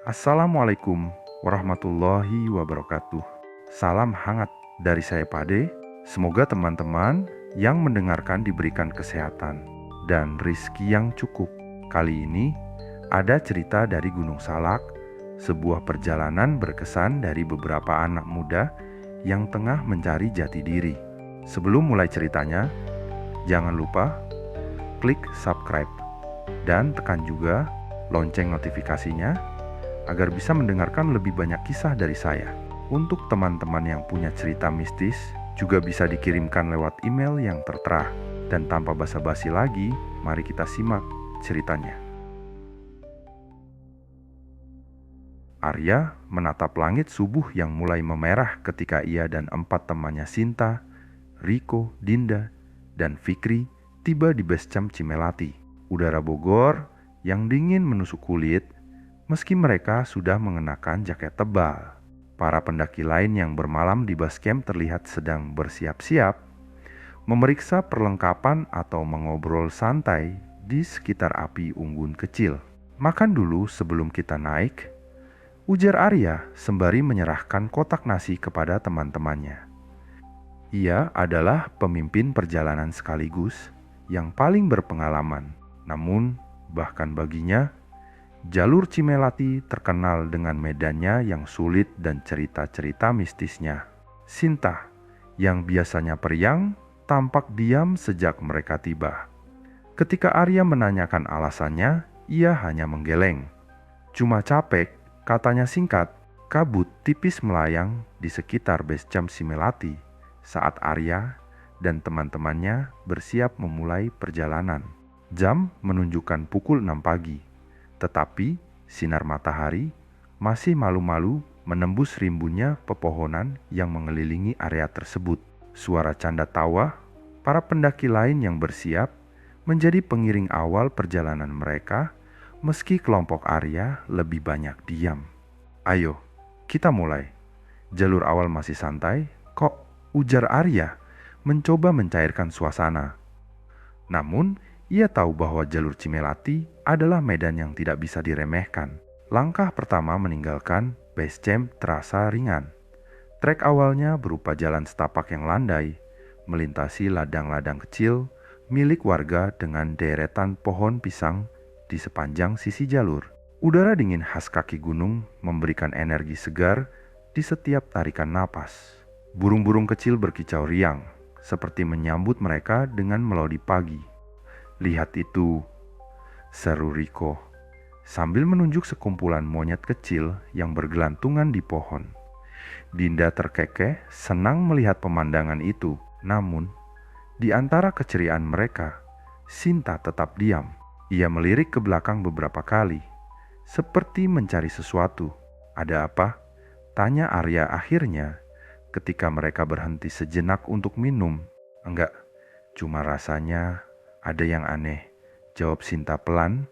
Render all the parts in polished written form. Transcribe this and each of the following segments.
Assalamualaikum warahmatullahi wabarakatuh. Salam hangat dari saya Pade. Semoga teman-teman yang mendengarkan diberikan kesehatan dan rizki yang cukup. Kali ini ada cerita dari Gunung Salak, sebuah perjalanan berkesan dari beberapa anak muda yang tengah mencari jati diri. Sebelum mulai ceritanya, jangan lupa klik subscribe dan tekan juga lonceng notifikasinya agar bisa mendengarkan lebih banyak kisah dari saya. Untuk teman-teman yang punya cerita mistis, juga bisa dikirimkan lewat email yang tertera. Dan tanpa basa-basi lagi, mari kita simak ceritanya. Arya menatap langit subuh yang mulai memerah ketika ia dan 4 temannya Sinta, Riko, Dinda, dan Fikri tiba di base camp Cimelati. Udara Bogor yang dingin menusuk kulit meski mereka sudah mengenakan jaket tebal. Para pendaki lain yang bermalam di base camp terlihat sedang bersiap-siap memeriksa perlengkapan atau mengobrol santai di sekitar api unggun kecil. "Makan dulu sebelum kita naik," ujar Arya sembari menyerahkan kotak nasi kepada teman-temannya. Ia adalah pemimpin perjalanan sekaligus yang paling berpengalaman. Namun, bahkan baginya, jalur Cimelati terkenal dengan medannya yang sulit dan cerita-cerita mistisnya. Sinta, yang biasanya periang, tampak diam sejak mereka tiba. Ketika Arya menanyakan alasannya, ia hanya menggeleng. "Cuma capek," katanya singkat. Kabut tipis melayang di sekitar base camp Cimelati saat Arya dan teman-temannya bersiap memulai perjalanan. Jam menunjukkan pukul 6 pagi. Tetapi sinar matahari masih malu-malu menembus rimbunnya pepohonan yang mengelilingi area tersebut. Suara canda tawa para pendaki lain yang bersiap menjadi pengiring awal perjalanan mereka, meski kelompok Arya lebih banyak diam. "Ayo, kita mulai. Jalur awal masih santai kok," ujar Arya mencoba mencairkan suasana. Namun, ia tahu bahwa jalur Cimelati adalah medan yang tidak bisa diremehkan. Langkah pertama meninggalkan base camp terasa ringan. Trek awalnya berupa jalan setapak yang landai, melintasi ladang-ladang kecil milik warga dengan deretan pohon pisang di sepanjang sisi jalur. Udara dingin khas kaki gunung memberikan energi segar di setiap tarikan napas. Burung-burung kecil berkicau riang, seperti menyambut mereka dengan melodi pagi. "Lihat itu," seru Riko sambil menunjuk sekumpulan monyet kecil yang bergelantungan di pohon. Dinda terkekeh senang melihat pemandangan itu. Namun, di antara keceriaan mereka, Sinta tetap diam. Ia melirik ke belakang beberapa kali, seperti mencari sesuatu. "Ada apa?" tanya Arya akhirnya ketika mereka berhenti sejenak untuk minum. "Enggak, cuma rasanya ada yang aneh," jawab Sinta pelan,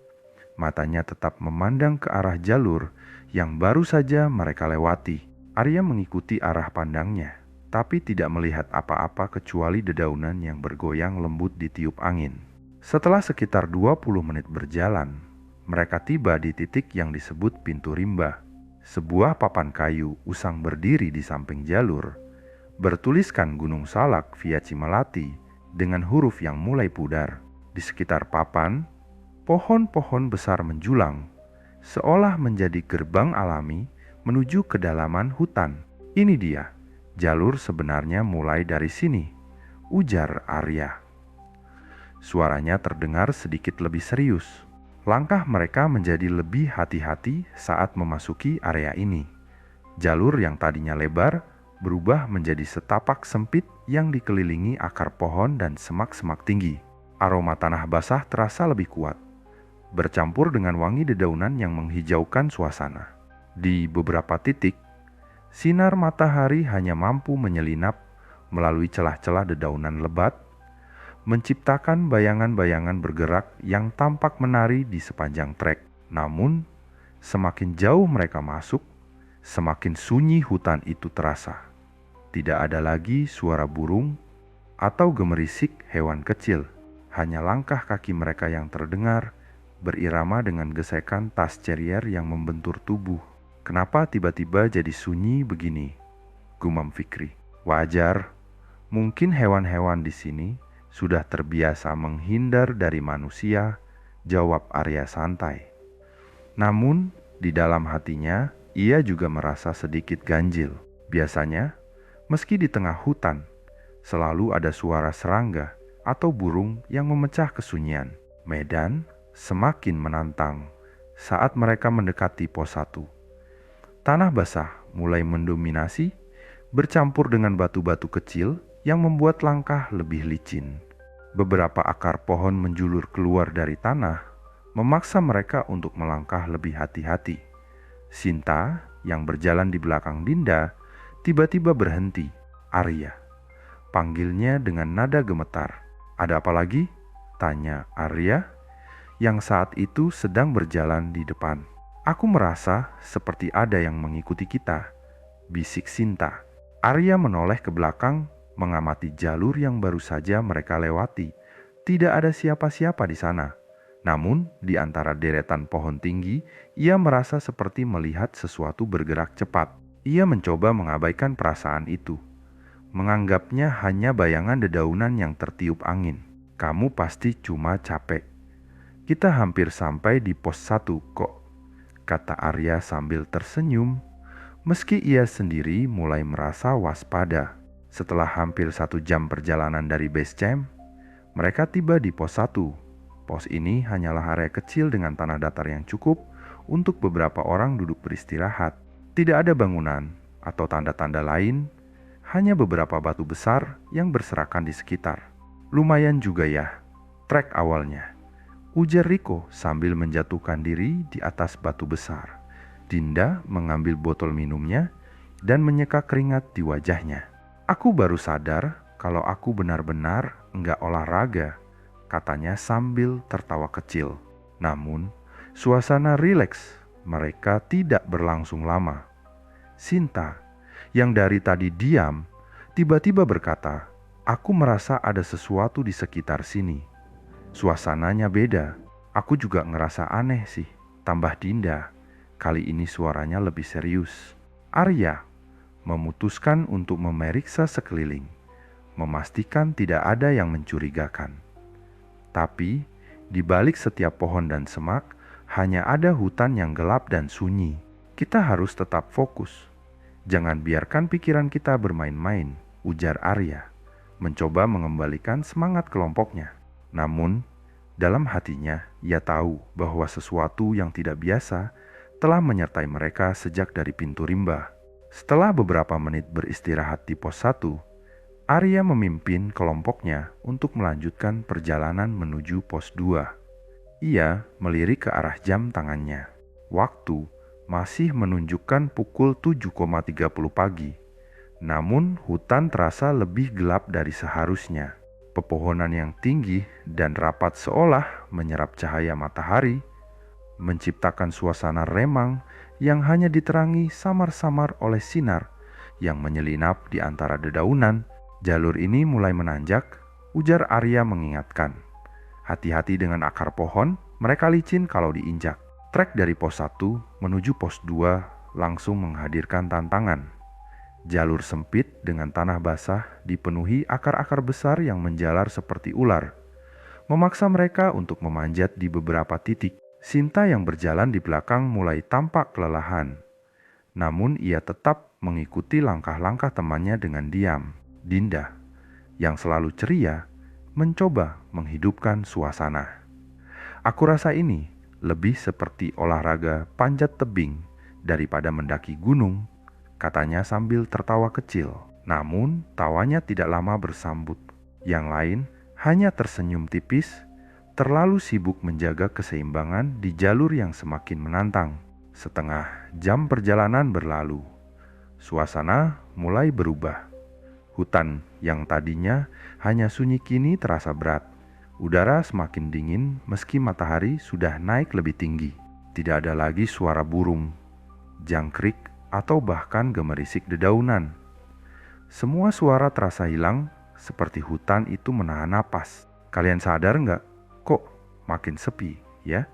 matanya tetap memandang ke arah jalur yang baru saja mereka lewati. Arya mengikuti arah pandangnya, tapi tidak melihat apa-apa kecuali dedaunan yang bergoyang lembut ditiup angin. Setelah sekitar 20 menit berjalan, mereka tiba di titik yang disebut Pintu Rimba. Sebuah papan kayu usang berdiri di samping jalur, bertuliskan Gunung Salak via Cimelati dengan huruf yang mulai pudar. Di sekitar papan, pohon-pohon besar menjulang, seolah menjadi gerbang alami menuju kedalaman hutan. "Ini dia, jalur sebenarnya mulai dari sini," ujar Arya. Suaranya terdengar sedikit lebih serius. Langkah mereka menjadi lebih hati-hati saat memasuki area ini. Jalur yang tadinya lebar berubah menjadi setapak sempit yang dikelilingi akar pohon dan semak-semak tinggi. Aroma tanah basah terasa lebih kuat, bercampur dengan wangi dedaunan yang menghijaukan suasana. Di beberapa titik, sinar matahari hanya mampu menyelinap melalui celah-celah dedaunan lebat, menciptakan bayangan-bayangan bergerak yang tampak menari di sepanjang trek. Namun, semakin jauh mereka masuk, semakin sunyi hutan itu terasa. Tidak ada lagi suara burung atau gemerisik hewan kecil. Hanya langkah kaki mereka yang terdengar berirama dengan gesekan tas Terrier yang membentur tubuh. "Kenapa tiba-tiba jadi sunyi begini?" gumam Fikri. "Wajar, mungkin hewan-hewan di sini sudah terbiasa menghindar dari manusia," jawab Arya santai. Namun, di dalam hatinya, ia juga merasa sedikit ganjil. Biasanya, meski di tengah hutan, selalu ada suara serangga atau burung yang memecah kesunyian. Medan semakin menantang saat mereka mendekati pos 1. Tanah basah mulai mendominasi, bercampur dengan batu-batu kecil yang membuat langkah lebih licin. Beberapa akar pohon menjulur keluar dari tanah, memaksa mereka untuk melangkah lebih hati-hati. Sinta yang berjalan di belakang Dinda tiba-tiba berhenti. "Arya," panggilnya dengan nada gemetar. "Ada apa lagi?" tanya Arya yang saat itu sedang berjalan di depan. "Aku merasa seperti ada yang mengikuti kita," bisik Sinta. Arya menoleh ke belakang, mengamati jalur yang baru saja mereka lewati. Tidak ada siapa-siapa di sana. Namun, di antara deretan pohon tinggi, ia merasa seperti melihat sesuatu bergerak cepat. Ia mencoba mengabaikan perasaan itu, menganggapnya hanya bayangan dedaunan yang tertiup angin. "Kamu pasti cuma capek. Kita hampir sampai di pos 1 kok," kata Arya sambil tersenyum, meski ia sendiri mulai merasa waspada. Setelah hampir 1 jam perjalanan dari base camp, mereka tiba di pos 1. Pos ini hanyalah area kecil dengan tanah datar yang cukup untuk beberapa orang duduk beristirahat. Tidak ada bangunan atau tanda-tanda lain, hanya beberapa batu besar yang berserakan di sekitar. "Lumayan juga ya, trek awalnya," ujar Riko sambil menjatuhkan diri di atas batu besar. Dinda mengambil botol minumnya dan menyeka keringat di wajahnya. "Aku baru sadar kalau aku benar-benar enggak olahraga," katanya sambil tertawa kecil. Namun, suasana rileks mereka tidak berlangsung lama. Sinta, yang dari tadi diam, tiba-tiba berkata, "Aku merasa ada sesuatu di sekitar sini. Suasananya beda. Aku juga ngerasa aneh sih," tambah Dinda. Kali ini suaranya lebih serius. Arya memutuskan untuk memeriksa sekeliling, memastikan tidak ada yang mencurigakan. Tapi, di balik setiap pohon dan semak, hanya ada hutan yang gelap dan sunyi. "Kita harus tetap fokus. Jangan biarkan pikiran kita bermain-main," ujar Arya, mencoba mengembalikan semangat kelompoknya. Namun, dalam hatinya ia tahu bahwa sesuatu yang tidak biasa telah menyertai mereka sejak dari pintu rimba. Setelah beberapa menit beristirahat di pos 1, Arya memimpin kelompoknya untuk melanjutkan perjalanan menuju pos 2. Ia melirik ke arah jam tangannya. Waktu masih menunjukkan pukul 7.30 pagi. Namun hutan terasa lebih gelap dari seharusnya. Pepohonan yang tinggi dan rapat seolah menyerap cahaya matahari, menciptakan suasana remang yang hanya diterangi samar-samar oleh sinar yang menyelinap di antara dedaunan. "Jalur ini mulai menanjak," ujar Arya mengingatkan. "Hati-hati dengan akar pohon, mereka licin kalau diinjak." Trek dari pos 1 menuju pos 2 langsung menghadirkan tantangan. Jalur sempit dengan tanah basah dipenuhi akar-akar besar yang menjalar seperti ular, memaksa mereka untuk memanjat di beberapa titik. Sinta yang berjalan di belakang mulai tampak kelelahan. Namun ia tetap mengikuti langkah-langkah temannya dengan diam. Dinda, yang selalu ceria, mencoba menghidupkan suasana. "Aku rasa ini lebih seperti olahraga panjat tebing daripada mendaki gunung," katanya sambil tertawa kecil. Namun tawanya tidak lama bersambut. Yang lain hanya tersenyum tipis, terlalu sibuk menjaga keseimbangan di jalur yang semakin menantang. Setengah jam perjalanan berlalu. Suasana mulai berubah. Hutan yang tadinya hanya sunyi kini terasa berat. Udara semakin dingin meski matahari sudah naik lebih tinggi. Tidak ada lagi suara burung, jangkrik, atau bahkan gemerisik dedaunan. Semua suara terasa hilang, seperti hutan itu menahan napas. "Kalian sadar nggak? Kok makin sepi, ya?"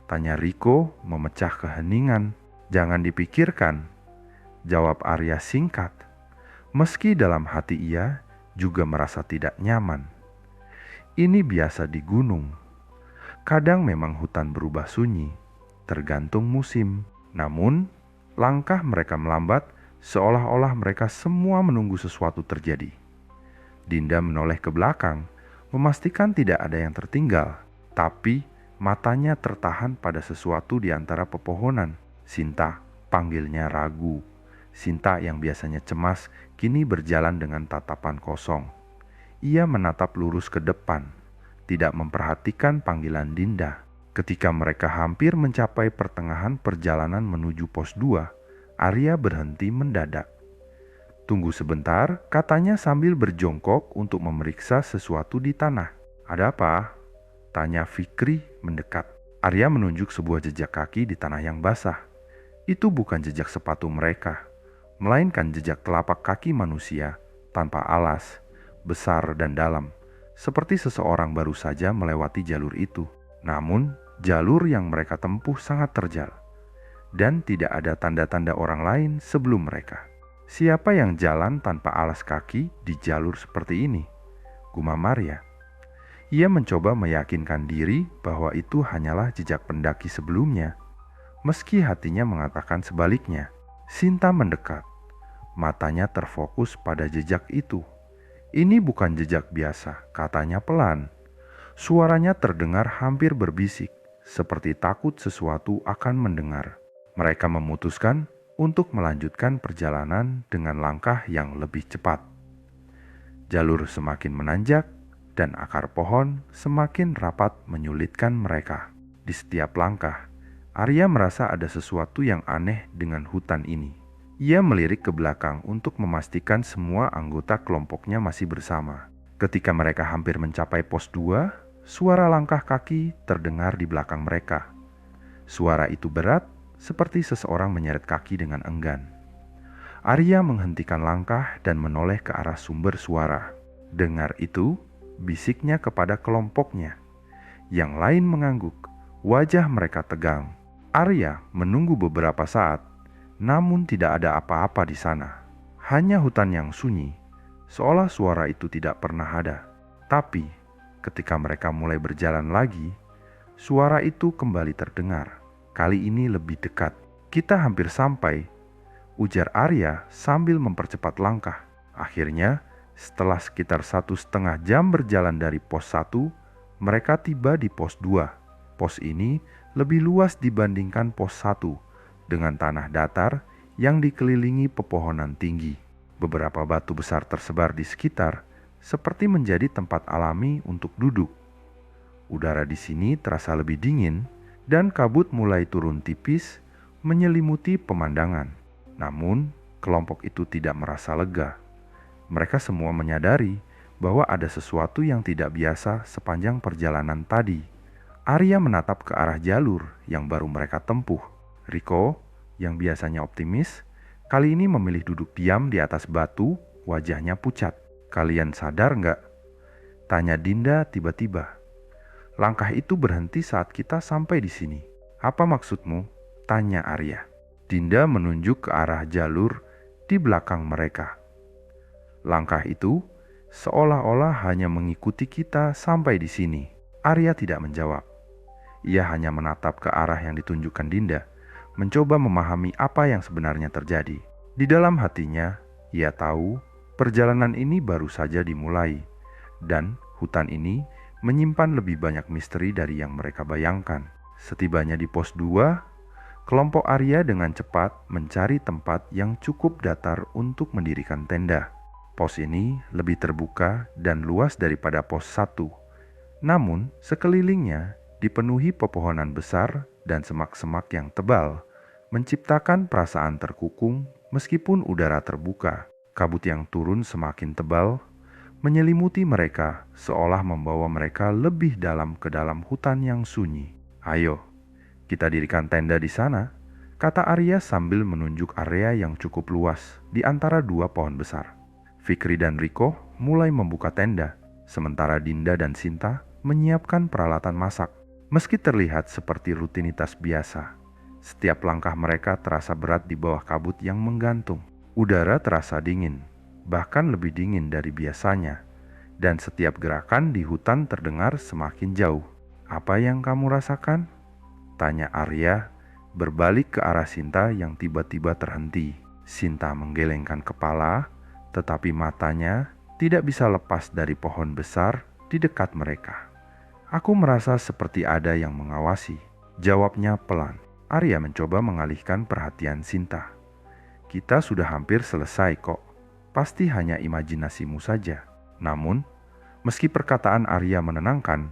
Tanya Riko memecah keheningan. Jangan dipikirkan, jawab Arya singkat. Meski dalam hati ia juga merasa tidak nyaman. Ini biasa di gunung. Kadang memang hutan berubah sunyi, tergantung musim. Namun, langkah mereka melambat seolah-olah mereka semua menunggu sesuatu terjadi. Dinda menoleh ke belakang, memastikan tidak ada yang tertinggal. Tapi, matanya tertahan pada sesuatu di antara pepohonan. Sinta, panggilnya ragu. Sinta yang biasanya cemas, kini berjalan dengan tatapan kosong. Ia menatap lurus ke depan, tidak memperhatikan panggilan Dinda. Ketika mereka hampir mencapai pertengahan perjalanan menuju pos 2, Arya berhenti mendadak. Tunggu sebentar, katanya sambil berjongkok untuk memeriksa sesuatu di tanah. Ada apa? Tanya Fikri mendekat. Arya menunjuk sebuah jejak kaki di tanah yang basah. Itu bukan jejak sepatu mereka, melainkan jejak telapak kaki manusia tanpa alas, besar dan dalam, seperti seseorang baru saja melewati jalur itu. Namun, jalur yang mereka tempuh sangat terjal, dan tidak ada tanda-tanda orang lain sebelum mereka. Siapa yang jalan tanpa alas kaki di jalur seperti ini? Gumam Arya. Ia mencoba meyakinkan diri bahwa itu hanyalah jejak pendaki sebelumnya, meski hatinya mengatakan sebaliknya. Sinta mendekat. Matanya terfokus pada jejak itu. Ini bukan jejak biasa, katanya pelan. Suaranya terdengar hampir berbisik, seperti takut sesuatu akan mendengar. Mereka memutuskan untuk melanjutkan perjalanan dengan langkah yang lebih cepat. Jalur semakin menanjak, dan akar pohon semakin rapat menyulitkan mereka. Di setiap langkah, Arya merasa ada sesuatu yang aneh dengan hutan ini. Ia melirik ke belakang untuk memastikan semua anggota kelompoknya masih bersama. Ketika mereka hampir mencapai pos 2, suara langkah kaki terdengar di belakang mereka. Suara itu berat, seperti seseorang menyeret kaki dengan enggan. Arya menghentikan langkah dan menoleh ke arah sumber suara. Dengar itu, bisiknya kepada kelompoknya. Yang lain mengangguk, wajah mereka tegang. Arya menunggu beberapa saat, namun tidak ada apa-apa di sana. Hanya hutan yang sunyi, seolah suara itu tidak pernah ada. Tapi, ketika mereka mulai berjalan lagi, suara itu kembali terdengar. Kali ini lebih dekat. Kita hampir sampai, ujar Arya sambil mempercepat langkah. Akhirnya, setelah sekitar 1,5 jam berjalan dari pos 1, mereka tiba di pos 2. Pos ini lebih luas dibandingkan pos 1, dengan tanah datar yang dikelilingi pepohonan tinggi. Beberapa batu besar tersebar di sekitar, seperti menjadi tempat alami untuk duduk. Udara di sini terasa lebih dingin, dan kabut mulai turun tipis menyelimuti pemandangan. Namun, kelompok itu tidak merasa lega. Mereka semua menyadari bahwa ada sesuatu yang tidak biasa sepanjang perjalanan tadi. Arya menatap ke arah jalur yang baru mereka tempuh. Riko, yang biasanya optimis, kali ini memilih duduk diam di atas batu, wajahnya pucat. Kalian sadar nggak? Tanya Dinda tiba-tiba. Langkah itu berhenti saat kita sampai di sini. Apa maksudmu? Tanya Arya. Dinda menunjuk ke arah jalur di belakang mereka. Langkah itu seolah-olah hanya mengikuti kita sampai di sini. Arya tidak menjawab. Ia hanya menatap ke arah yang ditunjukkan Dinda, mencoba memahami apa yang sebenarnya terjadi. Di dalam hatinya, ia tahu perjalanan ini baru saja dimulai, dan hutan ini menyimpan lebih banyak misteri dari yang mereka bayangkan. Setibanya di pos 2, kelompok Arya dengan cepat mencari tempat yang cukup datar untuk mendirikan tenda. Pos ini lebih terbuka dan luas daripada pos 1. Namun, sekelilingnya dipenuhi pepohonan besar dan semak-semak yang tebal, menciptakan perasaan terkukung meskipun udara terbuka. Kabut yang turun semakin tebal, menyelimuti mereka seolah membawa mereka lebih dalam ke dalam hutan yang sunyi. Ayo, kita dirikan tenda di sana, kata Arya sambil menunjuk area yang cukup luas di antara dua pohon besar. Fikri dan Riko mulai membuka tenda, sementara Dinda dan Sinta menyiapkan peralatan masak. Meski terlihat seperti rutinitas biasa, setiap langkah mereka terasa berat di bawah kabut yang menggantung. Udara terasa dingin, bahkan lebih dingin dari biasanya, dan setiap gerakan di hutan terdengar semakin jauh. "Apa yang kamu rasakan?" tanya Arya, berbalik ke arah Sinta yang tiba-tiba terhenti. Sinta menggelengkan kepala, tetapi matanya tidak bisa lepas dari pohon besar di dekat mereka. "Aku merasa seperti ada yang mengawasi," jawabnya pelan. Arya mencoba mengalihkan perhatian Sinta. "Kita sudah hampir selesai kok. Pasti hanya imajinasimu saja." Namun, meski perkataan Arya menenangkan,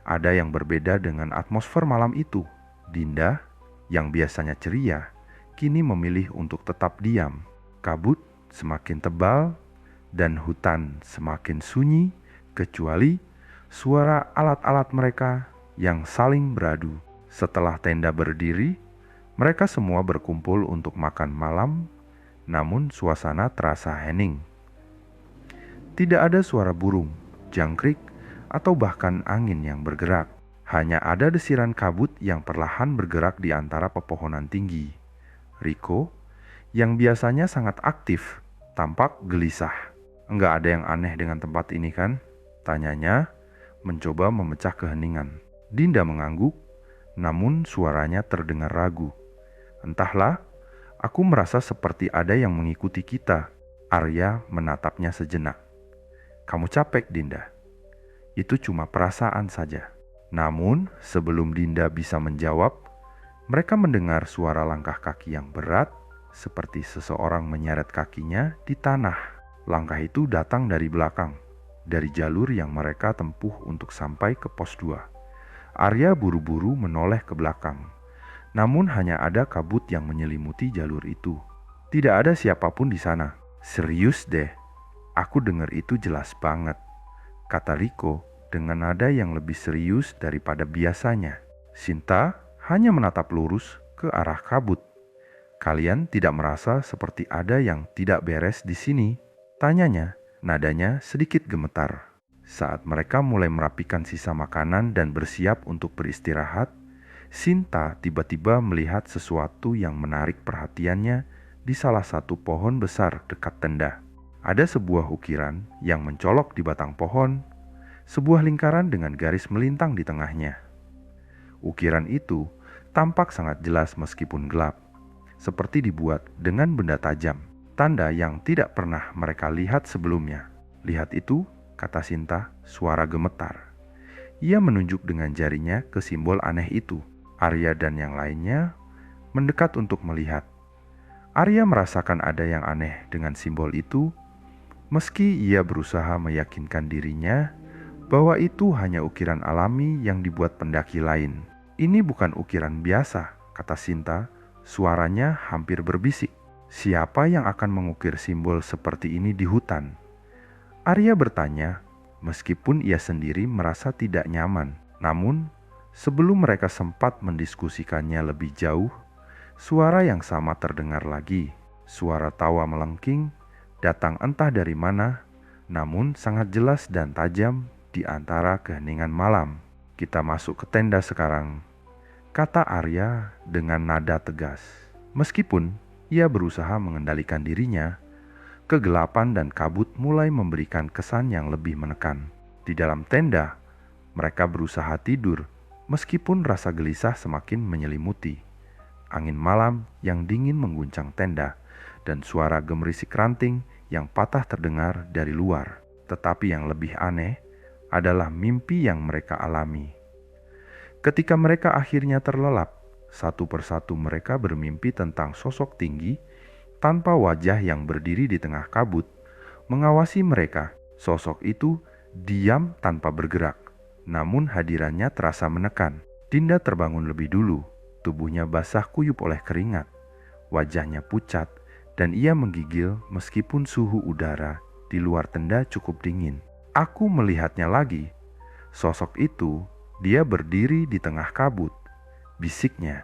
ada yang berbeda dengan atmosfer malam itu. Dinda, yang biasanya ceria, kini memilih untuk tetap diam. Kabut semakin tebal dan hutan semakin sunyi, kecuali suara alat-alat mereka yang saling beradu. Setelah tenda berdiri, mereka semua berkumpul untuk makan malam, namun suasana terasa hening. Tidak ada suara burung, jangkrik, atau bahkan angin yang bergerak. Hanya ada desiran kabut yang perlahan bergerak di antara pepohonan tinggi. Riko, yang biasanya sangat aktif, tampak gelisah. "Enggak ada yang aneh dengan tempat ini kan?" tanyanya, mencoba memecah keheningan. Dinda mengangguk, namun suaranya terdengar ragu. "Entahlah, aku merasa seperti ada yang mengikuti kita." Arya menatapnya sejenak. "Kamu capek, Dinda. Itu cuma perasaan saja." Namun, sebelum Dinda bisa menjawab, mereka mendengar suara langkah kaki yang berat, seperti seseorang menyeret kakinya di tanah. Langkah itu datang dari belakang, dari jalur yang mereka tempuh untuk sampai ke pos 2. Arya buru-buru menoleh ke belakang, namun hanya ada kabut yang menyelimuti jalur itu. Tidak ada siapapun di sana. "Serius deh, aku dengar itu jelas banget," kata Riko dengan nada yang lebih serius daripada biasanya. Sinta hanya menatap lurus ke arah kabut. "Kalian tidak merasa seperti ada yang tidak beres di sini?" tanyanya, nadanya sedikit gemetar. Saat mereka mulai merapikan sisa makanan dan bersiap untuk beristirahat, Sinta tiba-tiba melihat sesuatu yang menarik perhatiannya di salah satu pohon besar dekat tenda. Ada sebuah ukiran yang mencolok di batang pohon, sebuah lingkaran dengan garis melintang di tengahnya. Ukiran itu tampak sangat jelas meskipun gelap, seperti dibuat dengan benda tajam, tanda yang tidak pernah mereka lihat sebelumnya. "Lihat itu," kata Sinta, suara gemetar. Ia menunjuk dengan jarinya ke simbol aneh itu. Arya dan yang lainnya mendekat untuk melihat. Arya merasakan ada yang aneh dengan simbol itu, meski ia berusaha meyakinkan dirinya bahwa itu hanya ukiran alami yang dibuat pendaki lain. "Ini bukan ukiran biasa," kata Sinta, suaranya hampir berbisik. "Siapa yang akan mengukir simbol seperti ini di hutan?" Arya bertanya, meskipun ia sendiri merasa tidak nyaman. Namun, sebelum mereka sempat mendiskusikannya lebih jauh, suara yang sama terdengar lagi. Suara tawa melengking, datang entah dari mana, namun sangat jelas dan tajam di antara keheningan malam. "Kita masuk ke tenda sekarang," kata Arya dengan nada tegas. Meskipun ia berusaha mengendalikan dirinya, kegelapan dan kabut mulai memberikan kesan yang lebih menekan. Di dalam tenda, mereka berusaha tidur, meskipun rasa gelisah semakin menyelimuti. Angin malam yang dingin mengguncang tenda, dan suara gemerisik ranting yang patah terdengar dari luar. Tetapi yang lebih aneh adalah mimpi yang mereka alami. Ketika mereka akhirnya terlelap, satu persatu mereka bermimpi tentang sosok tinggi tanpa wajah yang berdiri di tengah kabut, mengawasi mereka. Sosok itu diam tanpa bergerak, namun hadirannya terasa menekan. Dinda terbangun lebih dulu, tubuhnya basah kuyup oleh keringat, wajahnya pucat, dan ia menggigil meskipun suhu udara di luar tenda cukup dingin. "Aku melihatnya lagi. Sosok itu, dia berdiri di tengah kabut," bisiknya.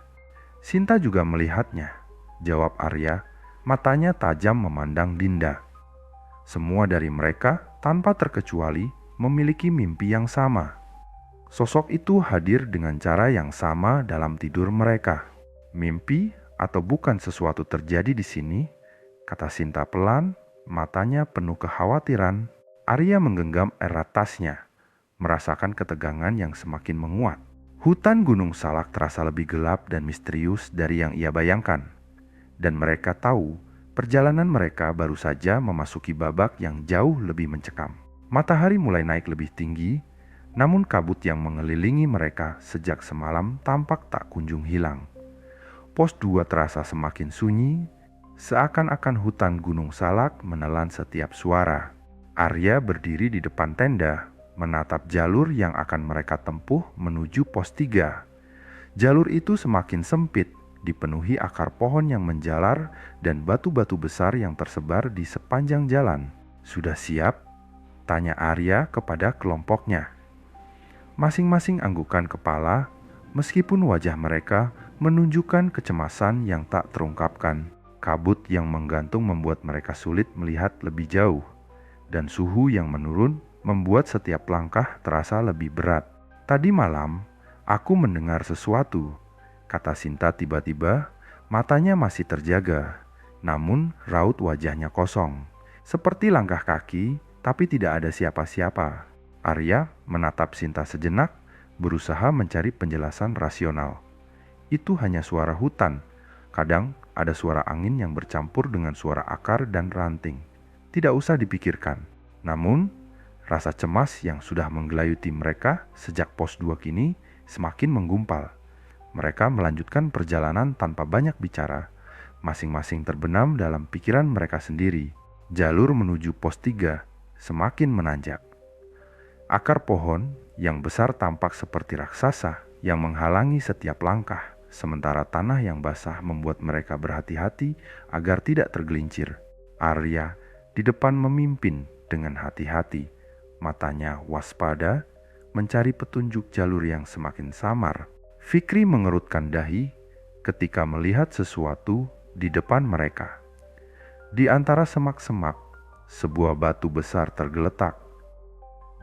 "Sinta juga melihatnya," jawab Arya, matanya tajam memandang Dinda. Semua dari mereka tanpa terkecuali memiliki mimpi yang sama. Sosok itu hadir dengan cara yang sama dalam tidur mereka. Mimpi atau bukan sesuatu terjadi di sini, kata Sinta pelan, matanya penuh kekhawatiran. Arya menggenggam erat tasnya, merasakan ketegangan yang semakin menguat. Hutan Gunung Salak terasa lebih gelap dan misterius dari yang ia bayangkan. Dan mereka tahu, perjalanan mereka baru saja memasuki babak yang jauh lebih mencekam. Matahari mulai naik lebih tinggi, namun kabut yang mengelilingi mereka sejak semalam tampak tak kunjung hilang. Pos 2 terasa semakin sunyi, seakan-akan hutan Gunung Salak menelan setiap suara. Arya berdiri di depan tenda, menatap jalur yang akan mereka tempuh menuju pos 3. Jalur itu semakin sempit, dipenuhi akar pohon yang menjalar dan batu-batu besar yang tersebar di sepanjang jalan. "Sudah siap?" tanya Arya kepada kelompoknya. Masing-masing anggukan kepala, meskipun wajah mereka menunjukkan kecemasan yang tak terungkapkan. Kabut yang menggantung membuat mereka sulit melihat lebih jauh, dan suhu yang menurun membuat setiap langkah terasa lebih berat. "Tadi malam, aku mendengar sesuatu," kata Sinta tiba-tiba. Matanya masih terjaga, namun raut wajahnya kosong. Seperti langkah kaki, tapi tidak ada siapa-siapa. Arya menatap Sinta sejenak, berusaha mencari penjelasan rasional. Itu hanya suara hutan. Kadang ada suara angin yang bercampur dengan suara akar dan ranting. Tidak usah dipikirkan. Namun, rasa cemas yang sudah menggelayuti mereka sejak pos 2 kini semakin menggumpal. Mereka melanjutkan perjalanan tanpa banyak bicara. Masing-masing terbenam dalam pikiran mereka sendiri. Jalur menuju pos 3 semakin menanjak. Akar pohon yang besar tampak seperti raksasa yang menghalangi setiap langkah. Sementara tanah yang basah membuat mereka berhati-hati agar tidak tergelincir. Arya di depan memimpin dengan hati-hati, matanya waspada, mencari petunjuk jalur yang semakin samar. Fikri mengerutkan dahi ketika melihat sesuatu di depan mereka. Di antara semak-semak, sebuah batu besar tergeletak,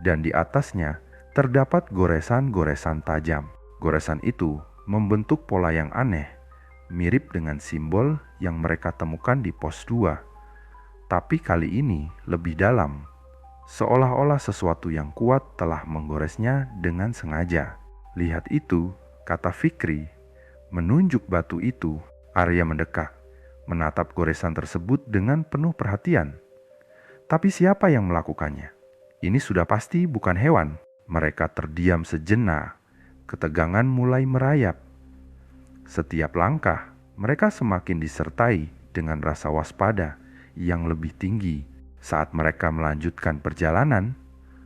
dan di atasnya terdapat goresan-goresan tajam. Goresan itu membentuk pola yang aneh, mirip dengan simbol yang mereka temukan di pos 2. Tapi kali ini lebih dalam, seolah-olah sesuatu yang kuat telah menggoresnya dengan sengaja. "Lihat itu," kata Fikri, menunjuk batu itu. Arya mendekat, menatap goresan tersebut dengan penuh perhatian. Tapi siapa yang melakukannya? Ini sudah pasti bukan hewan. Mereka terdiam sejenak. Ketegangan mulai merayap. Setiap langkah, mereka semakin disertai dengan rasa waspada yang lebih tinggi. Saat mereka melanjutkan perjalanan,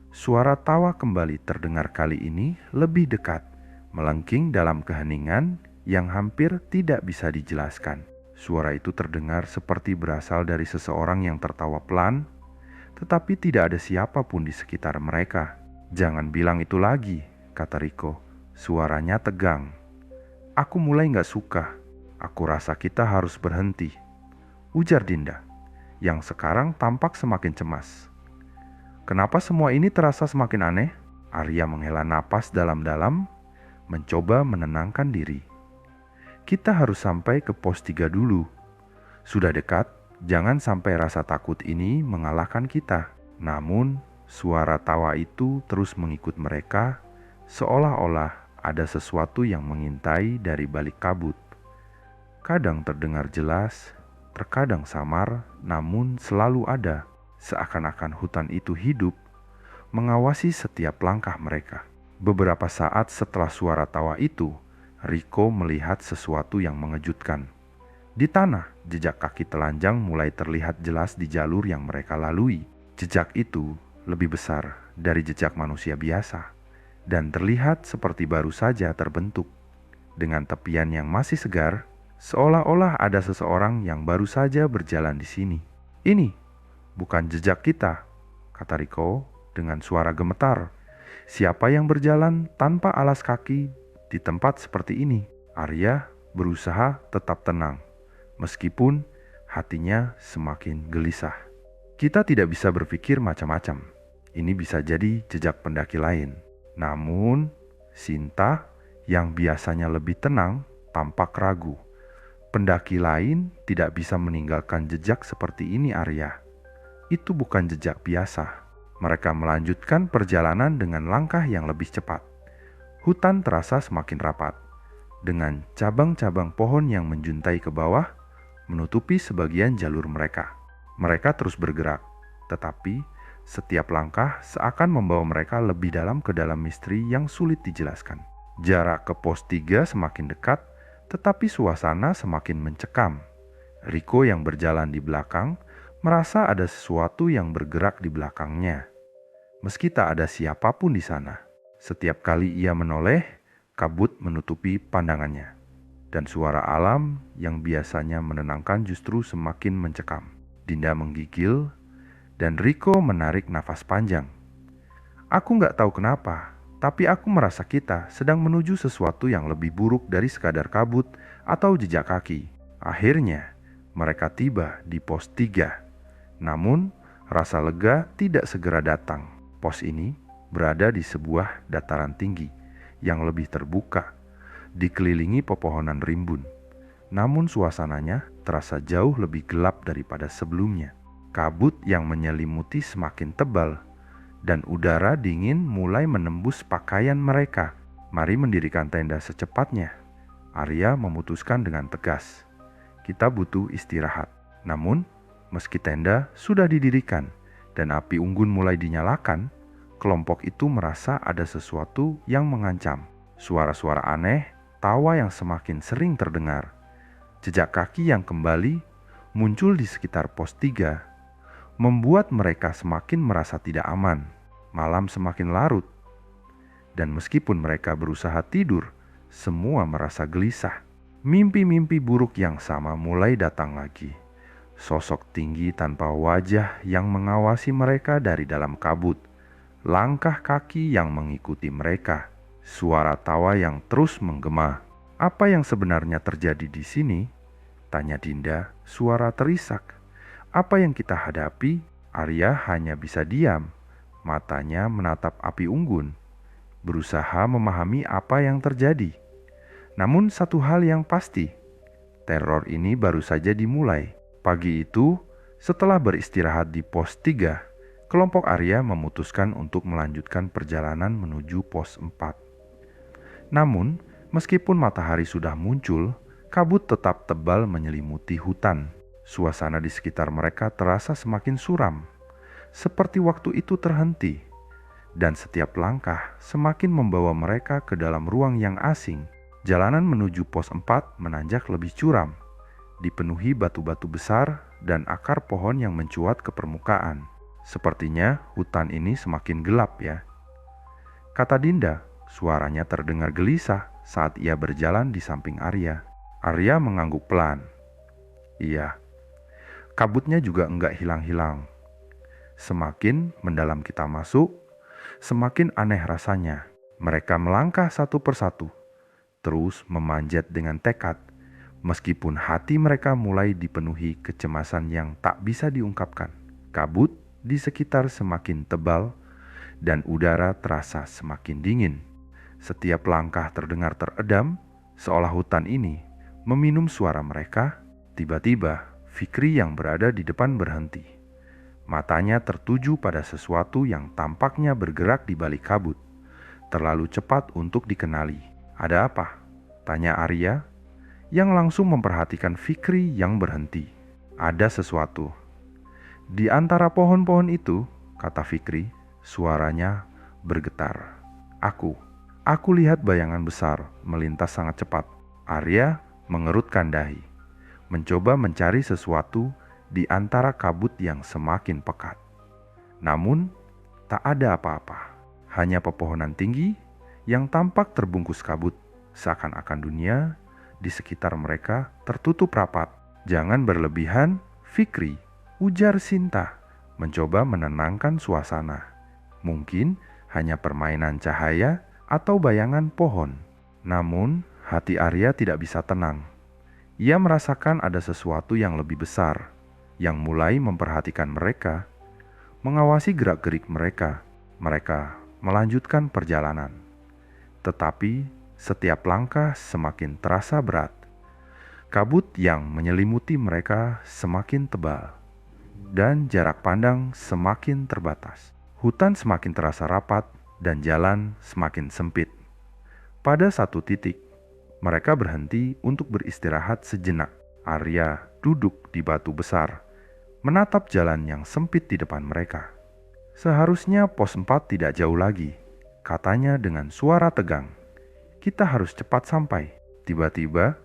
suara tawa kembali terdengar, kali ini lebih dekat, melengking dalam keheningan yang hampir tidak bisa dijelaskan. Suara itu terdengar seperti berasal dari seseorang yang tertawa pelan, tetapi tidak ada siapapun di sekitar mereka. "Jangan bilang itu lagi," kata Riko. Suaranya tegang. "Aku mulai gak suka. Aku rasa kita harus berhenti," ujar Dinda, yang sekarang tampak semakin cemas. "Kenapa semua ini terasa semakin aneh?" Arya menghela napas dalam-dalam, mencoba menenangkan diri. "Kita harus sampai ke pos 3 dulu. Sudah dekat, jangan sampai rasa takut ini mengalahkan kita." Namun, suara tawa itu terus mengikut mereka, seolah-olah ada sesuatu yang mengintai dari balik kabut. Kadang terdengar jelas, terkadang samar, namun selalu ada. Seakan-akan hutan itu hidup, mengawasi setiap langkah mereka. Beberapa saat setelah suara tawa itu, Riko melihat sesuatu yang mengejutkan. Di tanah, jejak kaki telanjang mulai terlihat jelas di jalur yang mereka lalui. Jejak itu lebih besar dari jejak manusia biasa, dan terlihat seperti baru saja terbentuk. Dengan tepian yang masih segar, seolah-olah ada seseorang yang baru saja berjalan di sini. "Ini bukan jejak kita," kata Riko dengan suara gemetar. "Siapa yang berjalan tanpa alas kaki di tempat seperti ini?" Arya berusaha tetap tenang, meskipun hatinya semakin gelisah. "Kita tidak bisa berpikir macam-macam. Ini bisa jadi jejak pendaki lain. Namun, Sinta, yang biasanya lebih tenang, tampak ragu. Pendaki lain tidak bisa meninggalkan jejak seperti ini, Arya. Itu bukan jejak biasa. Mereka melanjutkan perjalanan dengan langkah yang lebih cepat. Hutan terasa semakin rapat, dengan cabang-cabang pohon yang menjuntai ke bawah, menutupi sebagian jalur mereka. Mereka terus bergerak, tetapi setiap langkah seakan membawa mereka lebih dalam ke dalam misteri yang sulit dijelaskan. Jarak ke pos 3 semakin dekat, tetapi suasana semakin mencekam. Rico yang berjalan di belakang merasa ada sesuatu yang bergerak di belakangnya. Meski tak ada siapapun di sana, setiap kali ia menoleh, kabut menutupi pandangannya. Dan suara alam yang biasanya menenangkan justru semakin mencekam. Dinda menggigil dan Rico menarik nafas panjang. Aku nggak tahu kenapa, tapi aku merasa kita sedang menuju sesuatu yang lebih buruk dari sekadar kabut atau jejak kaki. Akhirnya, mereka tiba di pos 3. Namun, rasa lega tidak segera datang. Pos ini berada di sebuah dataran tinggi yang lebih terbuka, dikelilingi pepohonan rimbun. Namun suasananya terasa jauh lebih gelap daripada sebelumnya. Kabut yang menyelimuti semakin tebal, dan udara dingin mulai menembus pakaian mereka. Mari mendirikan tenda secepatnya, Arya memutuskan dengan tegas. Kita butuh istirahat. Namun, meski tenda sudah didirikan dan api unggun mulai dinyalakan, kelompok itu merasa ada sesuatu yang mengancam. Suara-suara aneh, tawa yang semakin sering terdengar, jejak kaki yang kembali muncul di sekitar pos 3, membuat mereka semakin merasa tidak aman. Malam semakin larut, dan meskipun mereka berusaha tidur, semua merasa gelisah. Mimpi-mimpi buruk yang sama mulai datang lagi. Sosok tinggi tanpa wajah yang mengawasi mereka dari dalam kabut. Langkah kaki yang mengikuti mereka. Suara tawa yang terus menggema. Apa yang sebenarnya terjadi di sini? Tanya Dinda, suara terisak. Apa yang kita hadapi? Arya hanya bisa diam. Matanya menatap api unggun, berusaha memahami apa yang terjadi. Namun satu hal yang pasti, teror ini baru saja dimulai. Pagi itu, setelah beristirahat di pos 3, kelompok Arya memutuskan untuk melanjutkan perjalanan menuju pos 4. Namun, meskipun matahari sudah muncul, kabut tetap tebal menyelimuti hutan. Suasana di sekitar mereka terasa semakin suram, seperti waktu itu terhenti, dan setiap langkah semakin membawa mereka ke dalam ruang yang asing. Jalanan menuju pos 4 menanjak lebih curam, dipenuhi batu-batu besar dan akar pohon yang mencuat ke permukaan. Sepertinya hutan ini semakin gelap ya, kata Dinda. Suaranya terdengar gelisah saat ia berjalan di samping Arya. Arya mengangguk pelan. Iya, kabutnya juga enggak hilang-hilang. Semakin mendalam kita masuk, semakin aneh rasanya. Mereka melangkah satu persatu, terus memanjat dengan tekad, meskipun hati mereka mulai dipenuhi kecemasan yang tak bisa diungkapkan. Kabut di sekitar semakin tebal, dan udara terasa semakin dingin. Setiap langkah terdengar teredam, seolah hutan ini meminum suara mereka. Tiba-tiba, Fikri yang berada di depan berhenti. Matanya tertuju pada sesuatu yang tampaknya bergerak di balik kabut, terlalu cepat untuk dikenali. Ada apa? Tanya Arya, yang langsung memperhatikan Fikri yang berhenti. Ada sesuatu di antara pohon-pohon itu, kata Fikri. Suaranya bergetar. Aku lihat bayangan besar melintas sangat cepat. Arya mengerutkan dahi, mencoba mencari sesuatu di antara kabut yang semakin pekat. Namun, tak ada apa-apa. Hanya pepohonan tinggi yang tampak terbungkus kabut, seakan-akan dunia di sekitar mereka tertutup rapat. Jangan berlebihan, Fikri, ujar Sinta, mencoba menenangkan suasana. Mungkin hanya permainan cahaya atau bayangan pohon. Namun, hati Arya tidak bisa tenang. Ia merasakan ada sesuatu yang lebih besar, yang mulai memperhatikan mereka, mengawasi gerak-gerik mereka. Mereka melanjutkan perjalanan. Tetapi setiap langkah semakin terasa berat. Kabut yang menyelimuti mereka semakin tebal, dan jarak pandang semakin terbatas. Hutan semakin terasa rapat, dan jalan semakin sempit. Pada satu titik, mereka berhenti untuk beristirahat sejenak. Arya duduk di batu besar, menatap jalan yang sempit di depan mereka. "Seharusnya pos 4 tidak jauh lagi," katanya dengan suara tegang. "Kita harus cepat sampai." Tiba-tiba,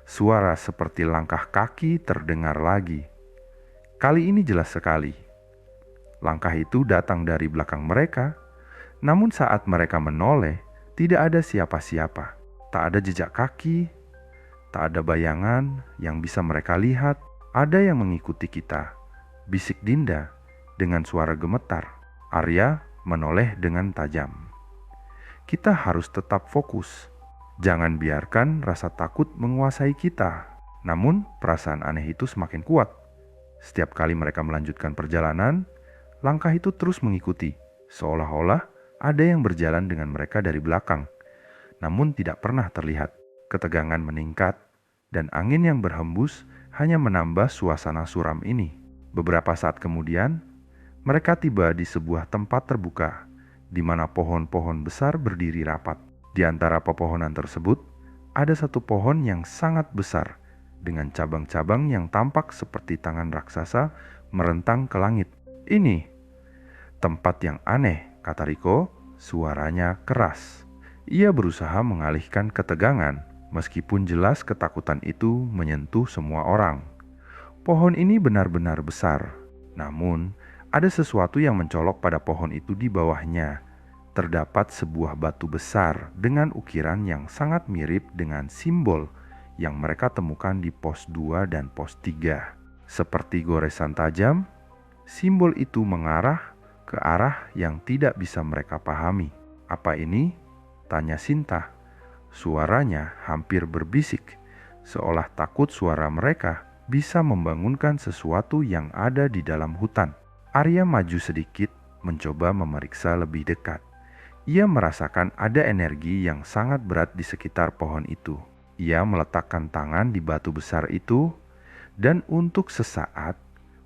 suara seperti langkah kaki terdengar lagi. Kali ini jelas sekali. Langkah itu datang dari belakang mereka, namun saat mereka menoleh, tidak ada siapa-siapa. Tak ada jejak kaki, tak ada bayangan yang bisa mereka lihat. "Ada yang mengikuti kita," bisik Dinda dengan suara gemetar. Arya menoleh dengan tajam. "Kita harus tetap fokus. Jangan biarkan rasa takut menguasai kita." Namun perasaan aneh itu semakin kuat. Setiap kali mereka melanjutkan perjalanan, langkah itu terus mengikuti, seolah-olah ada yang berjalan dengan mereka dari belakang, namun tidak pernah terlihat. Ketegangan meningkat, dan angin yang berhembus hanya menambah suasana suram ini. Beberapa saat kemudian, mereka tiba di sebuah tempat terbuka, di mana pohon-pohon besar berdiri rapat. Di antara pepohonan tersebut, ada satu pohon yang sangat besar, dengan cabang-cabang yang tampak seperti tangan raksasa merentang ke langit. "Ini tempat yang aneh," kata Riko, suaranya keras. Ia berusaha mengalihkan ketegangan, meskipun jelas ketakutan itu menyentuh semua orang. Pohon ini benar-benar besar, namun ada sesuatu yang mencolok pada pohon itu. Di bawahnya terdapat sebuah batu besar dengan ukiran yang sangat mirip dengan simbol yang mereka temukan di pos 2 dan pos 3. Seperti goresan tajam, simbol itu mengarah ke arah yang tidak bisa mereka pahami. "Apa ini?" tanya Sinta. Suaranya hampir berbisik, seolah takut suara mereka bisa membangunkan sesuatu yang ada di dalam hutan. Arya maju sedikit, mencoba memeriksa lebih dekat. Ia merasakan ada energi yang sangat berat di sekitar pohon itu. Ia meletakkan tangan di batu besar itu, dan untuk sesaat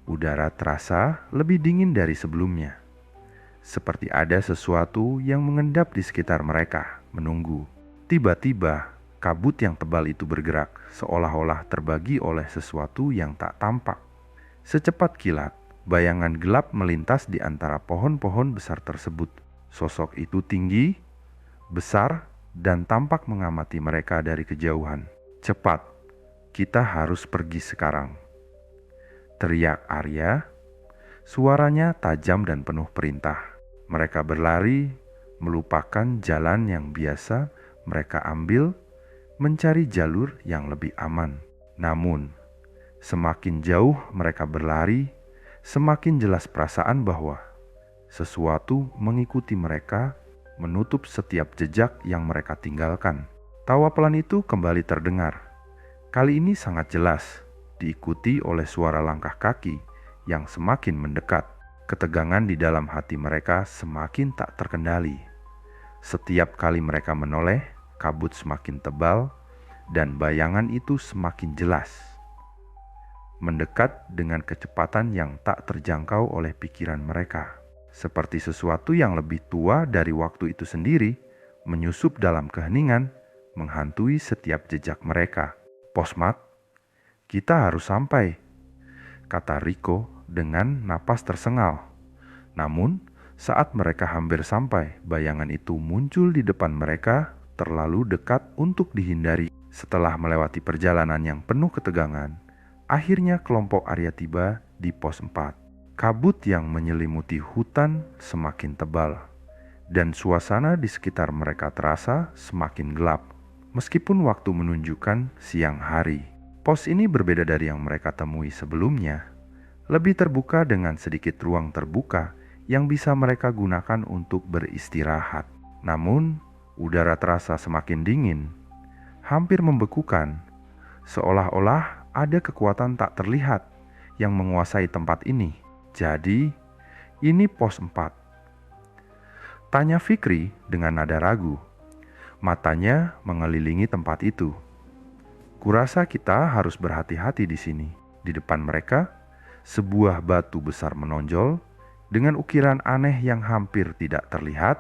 udara terasa lebih dingin dari sebelumnya. Seperti ada sesuatu yang mengendap di sekitar mereka, menunggu. Tiba-tiba, kabut yang tebal itu bergerak, seolah-olah terbagi oleh sesuatu yang tak tampak. Secepat kilat, bayangan gelap melintas di antara pohon-pohon besar tersebut. Sosok itu tinggi, besar, dan tampak mengamati mereka dari kejauhan. "Cepat, kita harus pergi sekarang," teriak Arya. Suaranya tajam dan penuh perintah. Mereka berlari, melupakan jalan yang biasa mereka ambil, mencari jalur yang lebih aman. Namun, semakin jauh mereka berlari, semakin jelas perasaan bahwa sesuatu mengikuti mereka, menutup setiap jejak yang mereka tinggalkan. Tawa pelan itu kembali terdengar. Kali ini sangat jelas, diikuti oleh suara langkah kaki yang semakin mendekat. Ketegangan di dalam hati mereka semakin tak terkendali. Setiap kali mereka menoleh, kabut semakin tebal dan bayangan itu semakin jelas, mendekat dengan kecepatan yang tak terjangkau oleh pikiran mereka. Seperti sesuatu yang lebih tua dari waktu itu sendiri, menyusup dalam keheningan, menghantui setiap jejak mereka. "Posmat, kita harus sampai," kata Riko dengan napas tersengal. Namun, saat mereka hampir sampai, bayangan itu muncul di depan mereka, terlalu dekat untuk dihindari. Setelah melewati perjalanan yang penuh ketegangan, akhirnya kelompok Arya tiba di pos 4. Kabut yang menyelimuti hutan semakin tebal, dan suasana di sekitar mereka terasa semakin gelap, meskipun waktu menunjukkan siang hari. Pos ini berbeda dari yang mereka temui sebelumnya. Lebih terbuka dengan sedikit ruang terbuka yang bisa mereka gunakan untuk beristirahat. Namun, udara terasa semakin dingin, hampir membekukan, seolah-olah ada kekuatan tak terlihat yang menguasai tempat ini. "Jadi, ini pos 4?" tanya Fikri dengan nada ragu. Matanya mengelilingi tempat itu. Kurasa kita harus berhati-hati di sini. Di depan mereka, sebuah batu besar menonjol dengan ukiran aneh yang hampir tidak terlihat,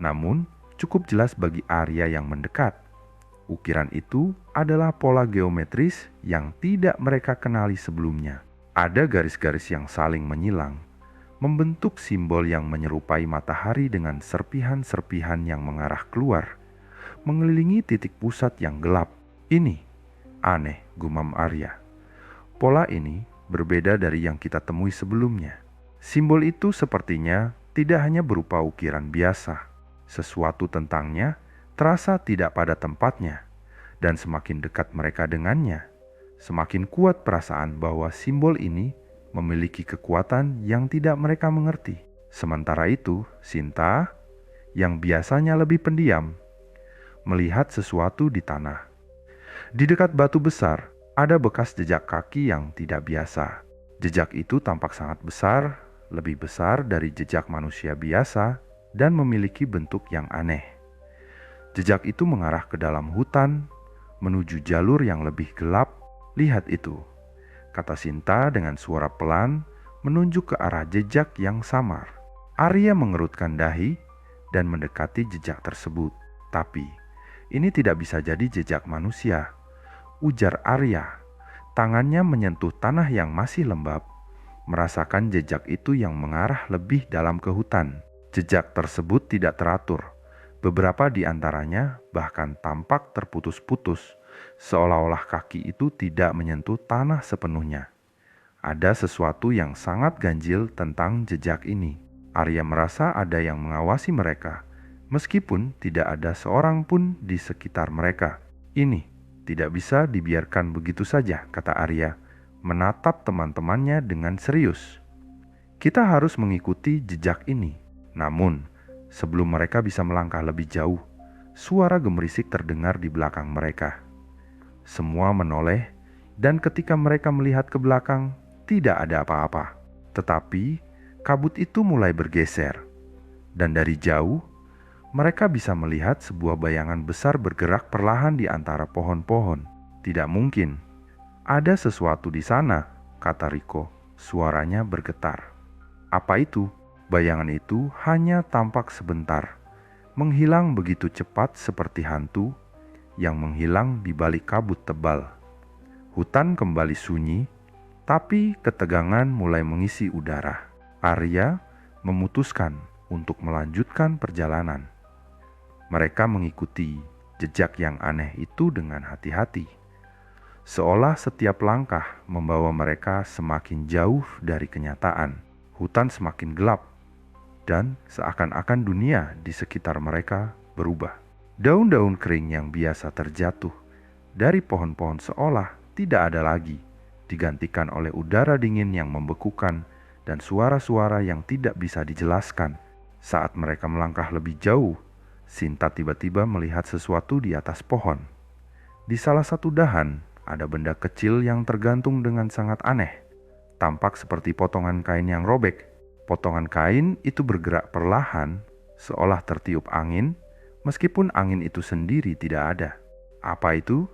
namun cukup jelas bagi Arya yang mendekat. Ukiran itu adalah pola geometris yang tidak mereka kenali sebelumnya. Ada garis-garis yang saling menyilang, membentuk simbol yang menyerupai matahari dengan serpihan-serpihan yang mengarah keluar, mengelilingi titik pusat yang gelap. Ini aneh, gumam Arya. Pola ini berbeda dari yang kita temui sebelumnya. Simbol itu sepertinya tidak hanya berupa ukiran biasa. Sesuatu tentangnya terasa tidak pada tempatnya, dan semakin dekat mereka dengannya, semakin kuat perasaan bahwa simbol ini memiliki kekuatan yang tidak mereka mengerti. Sementara itu, Sinta, yang biasanya lebih pendiam, melihat sesuatu di tanah. Di dekat batu besar, ada bekas jejak kaki yang tidak biasa. Jejak itu tampak sangat besar, lebih besar dari jejak manusia biasa, dan memiliki bentuk yang aneh. Jejak itu mengarah ke dalam hutan, menuju jalur yang lebih gelap. Lihat itu, kata Sinta dengan suara pelan, menunjuk ke arah jejak yang samar. Arya mengerutkan dahi dan mendekati jejak tersebut. Tapi, ini tidak bisa jadi jejak manusia, ujar Arya. Tangannya menyentuh tanah yang masih lembab, merasakan jejak itu yang mengarah lebih dalam ke hutan. Jejak tersebut tidak teratur. Beberapa di antaranya bahkan tampak terputus-putus, seolah-olah kaki itu tidak menyentuh tanah sepenuhnya. Ada sesuatu yang sangat ganjil tentang jejak ini. Arya merasa ada yang mengawasi mereka, meskipun tidak ada seorang pun di sekitar mereka. Ini tidak bisa dibiarkan begitu saja, kata Arya, menatap teman-temannya dengan serius. Kita harus mengikuti jejak ini. Namun, sebelum mereka bisa melangkah lebih jauh, suara gemerisik terdengar di belakang mereka. Semua menoleh, dan ketika mereka melihat ke belakang, tidak ada apa-apa. Tetapi, kabut itu mulai bergeser. Dan dari jauh, mereka bisa melihat sebuah bayangan besar bergerak perlahan di antara pohon-pohon. Tidak mungkin. Ada sesuatu di sana, kata Riko. Suaranya bergetar. Apa itu? Bayangan itu hanya tampak sebentar, menghilang begitu cepat seperti hantu yang menghilang di balik kabut tebal. Hutan kembali sunyi, tapi ketegangan mulai mengisi udara. Arya memutuskan untuk melanjutkan perjalanan. Mereka mengikuti jejak yang aneh itu dengan hati-hati, seolah setiap langkah membawa mereka semakin jauh dari kenyataan. Hutan semakin gelap, dan seakan-akan dunia di sekitar mereka berubah. Daun-daun kering yang biasa terjatuh dari pohon-pohon seolah tidak ada lagi, digantikan oleh udara dingin yang membekukan dan suara-suara yang tidak bisa dijelaskan. Saat mereka melangkah lebih jauh, Sinta tiba-tiba melihat sesuatu di atas pohon. Di salah satu dahan ada benda kecil yang tergantung dengan sangat aneh. Tampak seperti potongan kain yang robek. Potongan kain itu bergerak perlahan, seolah tertiup angin, meskipun angin itu sendiri tidak ada. Apa itu?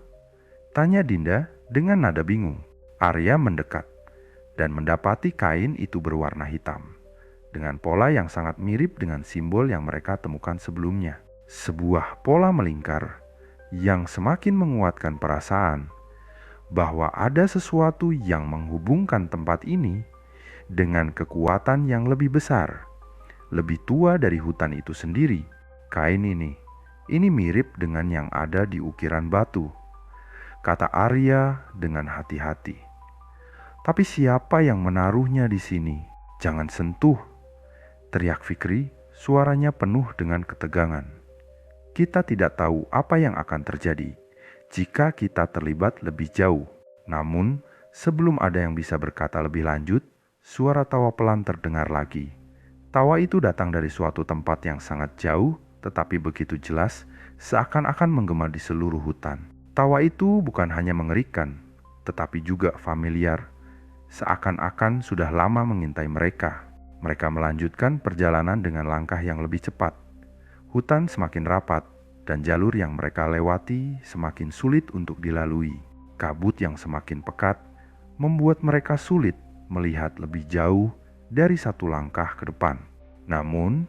Tanya Dinda dengan nada bingung. Arya mendekat dan mendapati kain itu berwarna hitam, dengan pola yang sangat mirip dengan simbol yang mereka temukan sebelumnya. Sebuah pola melingkar yang semakin menguatkan perasaan bahwa ada sesuatu yang menghubungkan tempat ini dengan kekuatan yang lebih besar, lebih tua dari hutan itu sendiri. Kain ini mirip dengan yang ada di ukiran batu, kata Arya dengan hati-hati. Tapi siapa yang menaruhnya di sini? Jangan sentuh, teriak Fikri, suaranya penuh dengan ketegangan. Kita tidak tahu apa yang akan terjadi jika kita terlibat lebih jauh. Namun, sebelum ada yang bisa berkata lebih lanjut, suara tawa pelan terdengar lagi. Tawa itu datang dari suatu tempat yang sangat jauh, tetapi begitu jelas, seakan-akan menggema di seluruh hutan. Tawa itu bukan hanya mengerikan, tetapi juga familiar, seakan-akan sudah lama mengintai mereka. Mereka melanjutkan perjalanan dengan langkah yang lebih cepat. Hutan semakin rapat, dan jalur yang mereka lewati semakin sulit untuk dilalui. Kabut yang semakin pekat membuat mereka sulit melihat lebih jauh dari satu langkah ke depan. Namun,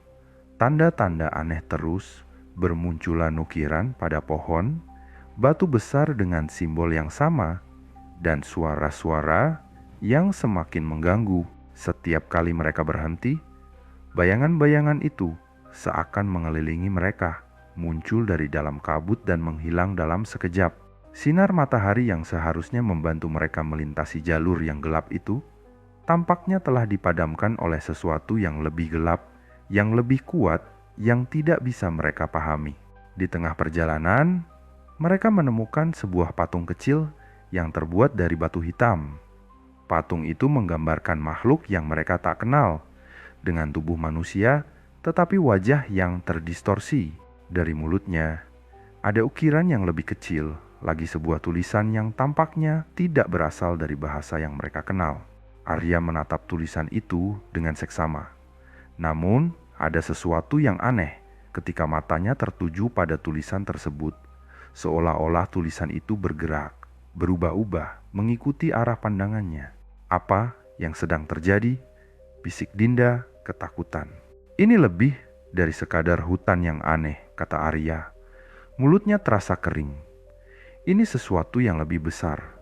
tanda-tanda aneh terus bermunculan ukiran pada pohon, batu besar dengan simbol yang sama, dan suara-suara yang semakin mengganggu. Setiap kali mereka berhenti, bayangan-bayangan itu seakan mengelilingi mereka, muncul dari dalam kabut dan menghilang dalam sekejap. Sinar matahari yang seharusnya membantu mereka melintasi jalur yang gelap itu, tampaknya telah dipadamkan oleh sesuatu yang lebih gelap, yang lebih kuat, yang tidak bisa mereka pahami. Di tengah perjalanan, mereka menemukan sebuah patung kecil yang terbuat dari batu hitam. Patung itu menggambarkan makhluk yang mereka tak kenal, dengan tubuh manusia tetapi wajah yang terdistorsi. Dari mulutnya ada ukiran yang lebih kecil, lagi sebuah tulisan yang tampaknya tidak berasal dari bahasa yang mereka kenal. Arya menatap tulisan itu dengan seksama. Namun, ada sesuatu yang aneh ketika matanya tertuju pada tulisan tersebut. Seolah-olah tulisan itu bergerak, berubah-ubah, mengikuti arah pandangannya. Apa yang sedang terjadi? Bisik Dinda ketakutan. Ini lebih dari sekadar hutan yang aneh, kata Arya. Mulutnya terasa kering. Ini sesuatu yang lebih besar.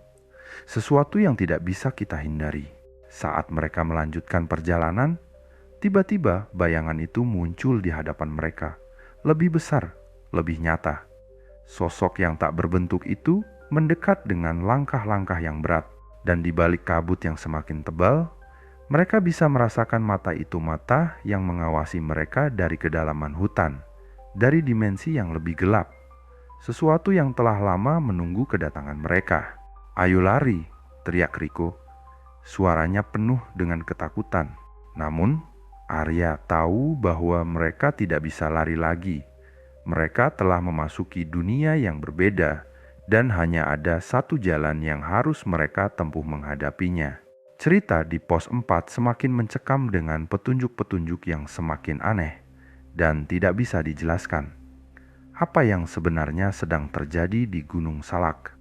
Sesuatu yang tidak bisa kita hindari. Saat mereka melanjutkan perjalanan, tiba-tiba bayangan itu muncul di hadapan mereka. Lebih besar, lebih nyata. Sosok yang tak berbentuk itu mendekat dengan langkah-langkah yang berat. Dan di balik kabut yang semakin tebal, mereka bisa merasakan mata itu mata yang mengawasi mereka dari kedalaman hutan, dari dimensi yang lebih gelap. Sesuatu yang telah lama menunggu kedatangan mereka. "Ayo lari," teriak Riko. Suaranya penuh dengan ketakutan. Namun, Arya tahu bahwa mereka tidak bisa lari lagi. Mereka telah memasuki dunia yang berbeda, dan hanya ada satu jalan yang harus mereka tempuh menghadapinya. Cerita di pos 4 semakin mencekam dengan petunjuk-petunjuk yang semakin aneh dan tidak bisa dijelaskan. Apa yang sebenarnya sedang terjadi di Gunung Salak?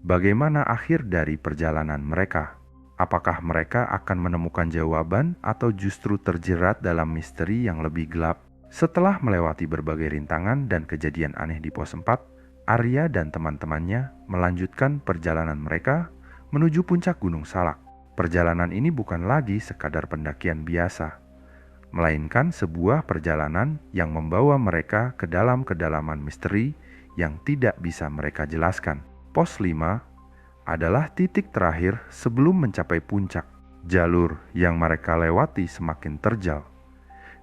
Bagaimana akhir dari perjalanan mereka? Apakah mereka akan menemukan jawaban atau justru terjerat dalam misteri yang lebih gelap? Setelah melewati berbagai rintangan dan kejadian aneh di pos 4, Arya dan teman-temannya melanjutkan perjalanan mereka menuju puncak Gunung Salak. Perjalanan ini bukan lagi sekadar pendakian biasa, melainkan sebuah perjalanan yang membawa mereka ke dalam kedalaman misteri yang tidak bisa mereka jelaskan. Pos 5 adalah titik terakhir sebelum mencapai puncak. Jalur yang mereka lewati semakin terjal,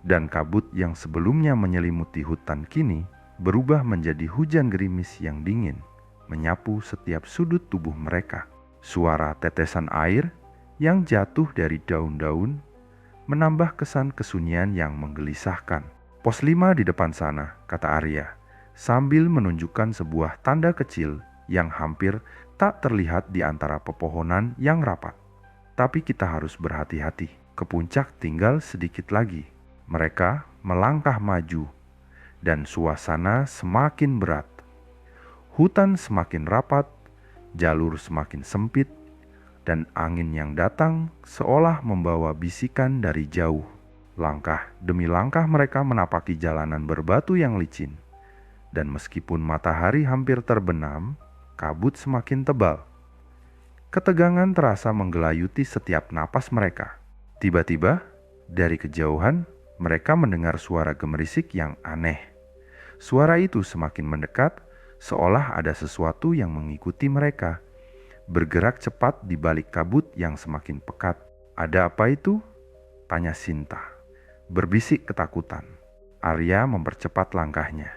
dan kabut yang sebelumnya menyelimuti hutan kini berubah menjadi hujan gerimis yang dingin, menyapu setiap sudut tubuh mereka. Suara tetesan air yang jatuh dari daun-daun menambah kesan kesunyian yang menggelisahkan. "Pos 5 di depan sana," kata Arya, sambil menunjukkan sebuah tanda kecil yang hampir tak terlihat di antara pepohonan yang rapat. "Tapi kita harus berhati-hati. Ke puncak tinggal sedikit lagi." Mereka melangkah maju, dan suasana semakin berat. Hutan semakin rapat, jalur semakin sempit, dan angin yang datang seolah membawa bisikan dari jauh. Langkah demi langkah mereka menapaki jalanan berbatu yang licin. Dan meskipun matahari hampir terbenam, kabut semakin tebal. Ketegangan terasa menggelayuti setiap napas mereka. Tiba-tiba, dari kejauhan, mereka mendengar suara gemerisik yang aneh. Suara itu semakin mendekat, seolah ada sesuatu yang mengikuti mereka, bergerak cepat di balik kabut yang semakin pekat. "Ada apa itu?" tanya Sinta, berbisik ketakutan. Arya mempercepat langkahnya.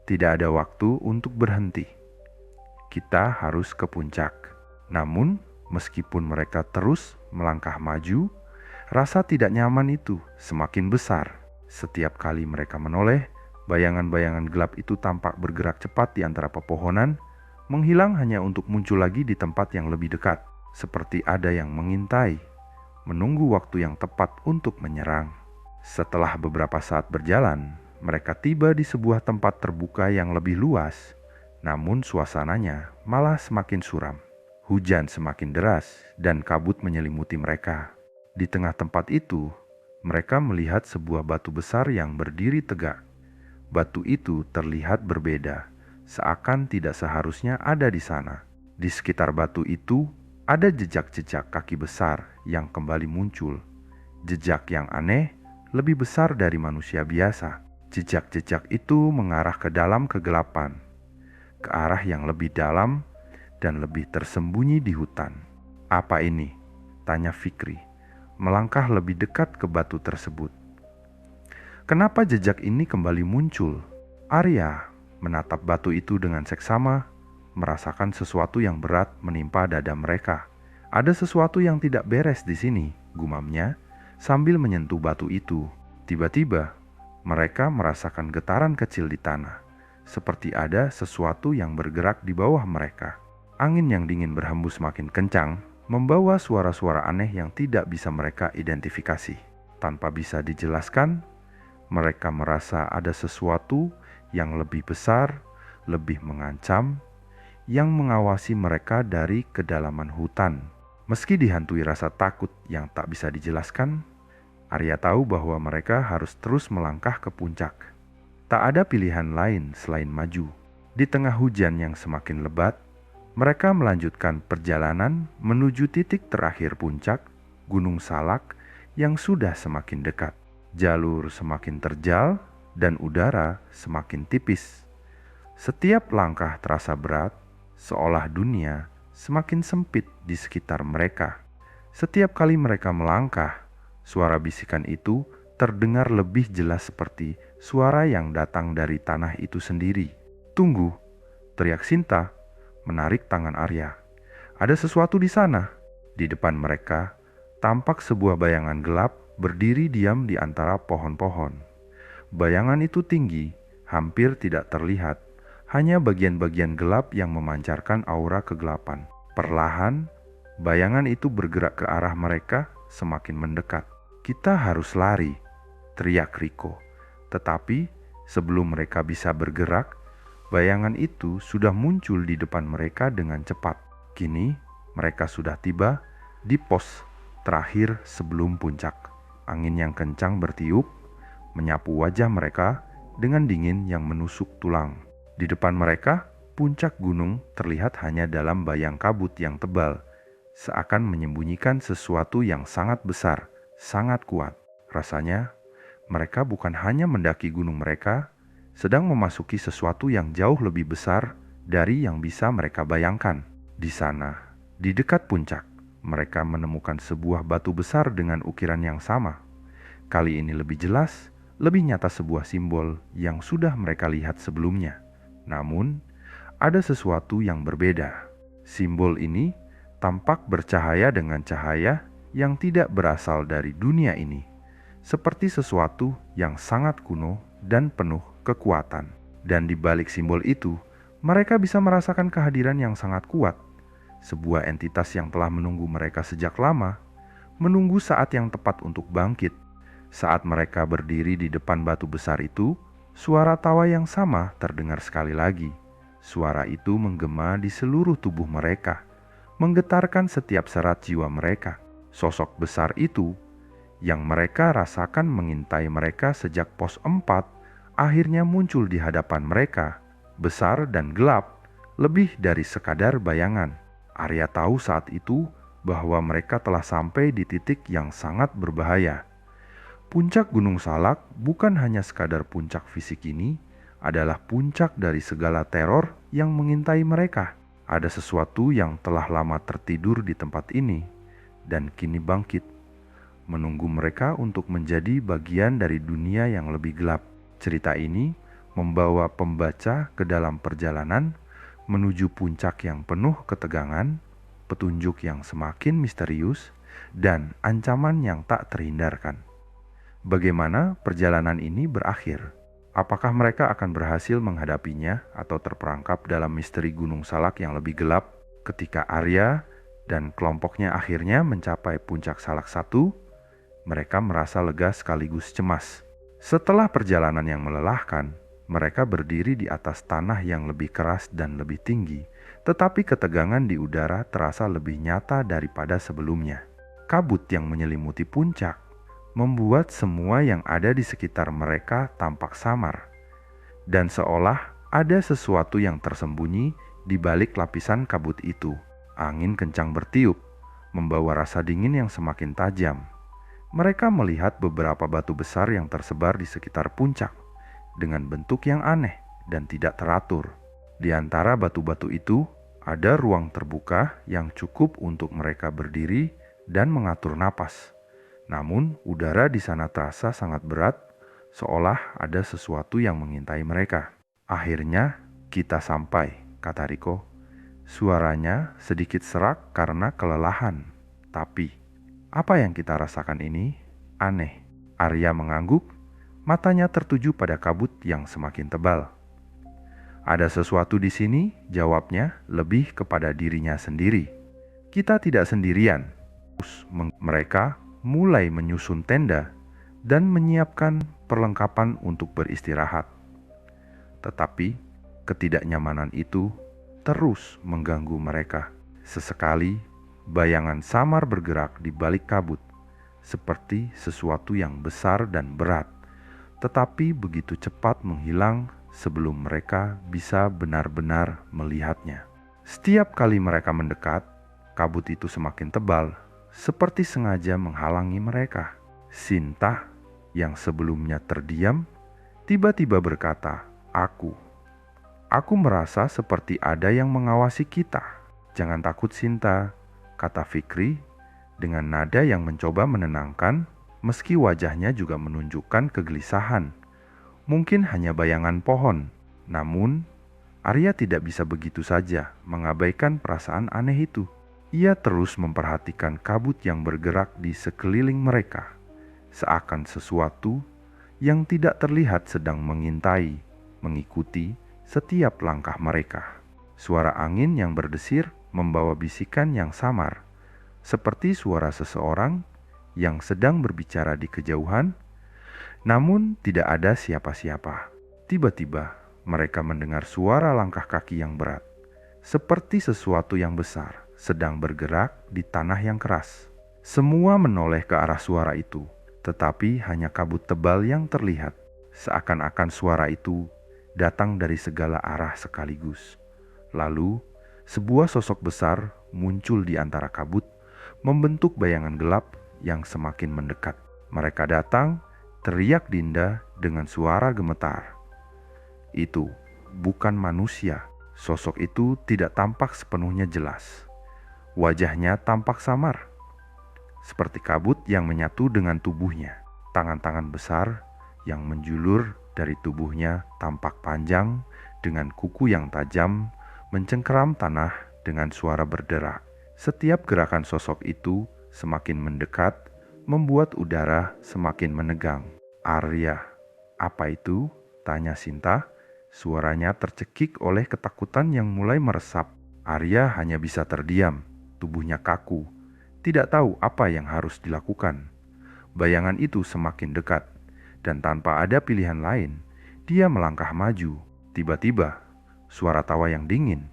"Tidak ada waktu untuk berhenti. Kita harus ke puncak." Namun, meskipun mereka terus melangkah maju, rasa tidak nyaman itu semakin besar. Setiap kali mereka menoleh, bayangan-bayangan gelap itu tampak bergerak cepat di antara pepohonan, menghilang hanya untuk muncul lagi di tempat yang lebih dekat, seperti ada yang mengintai, menunggu waktu yang tepat untuk menyerang. Setelah beberapa saat berjalan, Mereka tiba di sebuah tempat terbuka yang lebih luas, namun suasananya malah semakin suram. Hujan semakin deras dan kabut menyelimuti mereka. Di tengah tempat itu, mereka melihat sebuah batu besar yang berdiri tegak. Batu itu terlihat berbeda, seakan tidak seharusnya ada di sana. Di sekitar batu itu, ada jejak-jejak kaki besar yang kembali muncul. Jejak yang aneh, lebih besar dari manusia biasa. Jejak-jejak itu mengarah ke dalam kegelapan, ke arah yang lebih dalam dan lebih tersembunyi di hutan. "Apa ini?" tanya Fikri, melangkah lebih dekat ke batu tersebut. "Kenapa jejak ini kembali muncul?" Arya menatap batu itu dengan seksama, merasakan sesuatu yang berat menimpa dada mereka. "Ada sesuatu yang tidak beres di sini," gumamnya sambil menyentuh batu itu. Tiba-tiba, mereka merasakan getaran kecil di tanah, seperti ada sesuatu yang bergerak di bawah mereka. Angin yang dingin berhembus makin kencang, membawa suara-suara aneh yang tidak bisa mereka identifikasi. Tanpa bisa dijelaskan, mereka merasa ada sesuatu yang lebih besar, lebih mengancam, yang mengawasi mereka dari kedalaman hutan. Meski dihantui rasa takut yang tak bisa dijelaskan, Arya tahu bahwa mereka harus terus melangkah ke puncak. Tak ada pilihan lain selain maju. Di tengah hujan yang semakin lebat, mereka melanjutkan perjalanan menuju titik terakhir puncak, Gunung Salak yang sudah semakin dekat. Jalur semakin terjal dan udara semakin tipis. Setiap langkah terasa berat, seolah dunia semakin sempit di sekitar mereka. Setiap kali mereka melangkah, suara bisikan itu terdengar lebih jelas seperti suara yang datang dari tanah itu sendiri. "Tunggu!" teriak Sinta, menarik tangan Arya. "Ada sesuatu di sana." Di depan mereka, tampak sebuah bayangan gelap berdiri diam di antara pohon-pohon. Bayangan itu tinggi, hampir tidak terlihat, hanya bagian-bagian gelap yang memancarkan aura kegelapan. Perlahan, bayangan itu bergerak ke arah mereka, semakin mendekat. "Kita harus lari," teriak Riko. Tetapi sebelum mereka bisa bergerak, bayangan itu sudah muncul di depan mereka dengan cepat. Kini mereka sudah tiba di pos terakhir sebelum puncak. Angin yang kencang bertiup, menyapu wajah mereka dengan dingin yang menusuk tulang. Di depan mereka, puncak gunung terlihat hanya dalam bayang kabut yang tebal, seakan menyembunyikan sesuatu yang sangat besar, sangat kuat. Rasanya, mereka bukan hanya mendaki gunung mereka, sedang memasuki sesuatu yang jauh lebih besar dari yang bisa mereka bayangkan. Di sana, di dekat puncak, mereka menemukan sebuah batu besar dengan ukiran yang sama. Kali ini lebih jelas, lebih nyata sebuah simbol yang sudah mereka lihat sebelumnya. Namun, ada sesuatu yang berbeda. Simbol ini tampak bercahaya dengan cahaya yang tidak berasal dari dunia ini, seperti sesuatu yang sangat kuno dan penuh kekuatan. Dan di balik simbol itu, mereka bisa merasakan kehadiran yang sangat kuat. Sebuah entitas yang telah menunggu mereka sejak lama, menunggu saat yang tepat untuk bangkit. Saat mereka berdiri di depan batu besar itu, suara tawa yang sama terdengar sekali lagi. Suara itu menggema di seluruh tubuh mereka, menggetarkan setiap serat jiwa mereka. Sosok besar itu, yang mereka rasakan mengintai mereka sejak pos 4, akhirnya muncul di hadapan mereka, besar dan gelap, lebih dari sekadar bayangan. Arya tahu saat itu bahwa mereka telah sampai di titik yang sangat berbahaya. Puncak Gunung Salak bukan hanya sekadar puncak fisik ini, adalah puncak dari segala teror yang mengintai mereka. Ada sesuatu yang telah lama tertidur di tempat ini dan kini bangkit, menunggu mereka untuk menjadi bagian dari dunia yang lebih gelap. Cerita ini membawa pembaca ke dalam perjalanan menuju puncak yang penuh ketegangan, petunjuk yang semakin misterius, dan ancaman yang tak terhindarkan. Bagaimana perjalanan ini berakhir? Apakah mereka akan berhasil menghadapinya atau terperangkap dalam misteri Gunung Salak yang lebih gelap? Ketika Arya dan kelompoknya akhirnya mencapai puncak Salak 1, mereka merasa lega sekaligus cemas. Setelah perjalanan yang melelahkan, mereka berdiri di atas tanah yang lebih keras dan lebih tinggi, tetapi ketegangan di udara terasa lebih nyata daripada sebelumnya. Kabut yang menyelimuti puncak membuat semua yang ada di sekitar mereka tampak samar, dan seolah ada sesuatu yang tersembunyi di balik lapisan kabut itu. Angin kencang bertiup, membawa rasa dingin yang semakin tajam. Mereka melihat beberapa batu besar yang tersebar di sekitar puncak dengan bentuk yang aneh dan tidak teratur. Di antara batu-batu itu ada ruang terbuka yang cukup untuk mereka berdiri dan mengatur napas. Namun, udara di sana terasa sangat berat, seolah ada sesuatu yang mengintai mereka. "Akhirnya kita sampai," kata Riko. Suaranya sedikit serak karena kelelahan. "Tapi apa yang kita rasakan ini aneh." Arya mengangguk, matanya tertuju pada kabut yang semakin tebal. "Ada sesuatu di sini," jawabnya, lebih kepada dirinya sendiri. "Kita tidak sendirian." Mereka mulai menyusun tenda dan menyiapkan perlengkapan untuk beristirahat. Tetapi ketidaknyamanan itu terus mengganggu mereka. Sesekali bayangan samar bergerak di balik kabut, seperti sesuatu yang besar dan berat, tetapi begitu cepat menghilang sebelum mereka bisa benar-benar melihatnya. Setiap kali mereka mendekat, kabut itu semakin tebal, seperti sengaja menghalangi mereka. Sinta yang sebelumnya terdiam, tiba-tiba berkata, Aku merasa seperti ada yang mengawasi kita." "Jangan takut, Sinta," kata Fikri dengan nada yang mencoba menenangkan, meski wajahnya juga menunjukkan kegelisahan. Mungkin hanya bayangan pohon. Namun, Arya tidak bisa begitu saja mengabaikan perasaan aneh itu. Ia terus memperhatikan kabut yang bergerak di sekeliling mereka, seakan sesuatu yang tidak terlihat sedang mengintai, mengikuti setiap langkah mereka. Suara angin yang berdesir membawa bisikan yang samar, seperti suara seseorang yang sedang berbicara di kejauhan, namun tidak ada siapa-siapa. Tiba-tiba mereka mendengar suara langkah kaki yang berat, seperti sesuatu yang besar sedang bergerak di tanah yang keras. Semua menoleh ke arah suara itu, tetapi hanya kabut tebal yang terlihat, seakan-akan suara itu datang dari segala arah sekaligus. Lalu, sebuah sosok besar muncul di antara kabut, membentuk bayangan gelap yang semakin mendekat. "Mereka datang," teriak Dinda dengan suara gemetar. Itu bukan manusia. Sosok itu tidak tampak sepenuhnya jelas. Wajahnya tampak samar, seperti kabut yang menyatu dengan tubuhnya. Tangan-tangan besar yang menjulur dari tubuhnya tampak panjang dengan kuku yang tajam mencengkeram tanah dengan suara berderak. Setiap gerakan sosok itu semakin mendekat, membuat udara semakin menegang. "Arya, apa itu?" tanya Sinta. Suaranya tercekik oleh ketakutan yang mulai meresap. Arya hanya bisa terdiam, tubuhnya kaku, tidak tahu apa yang harus dilakukan. Bayangan itu semakin dekat, dan tanpa ada pilihan lain, dia melangkah maju. Tiba-tiba, suara tawa yang dingin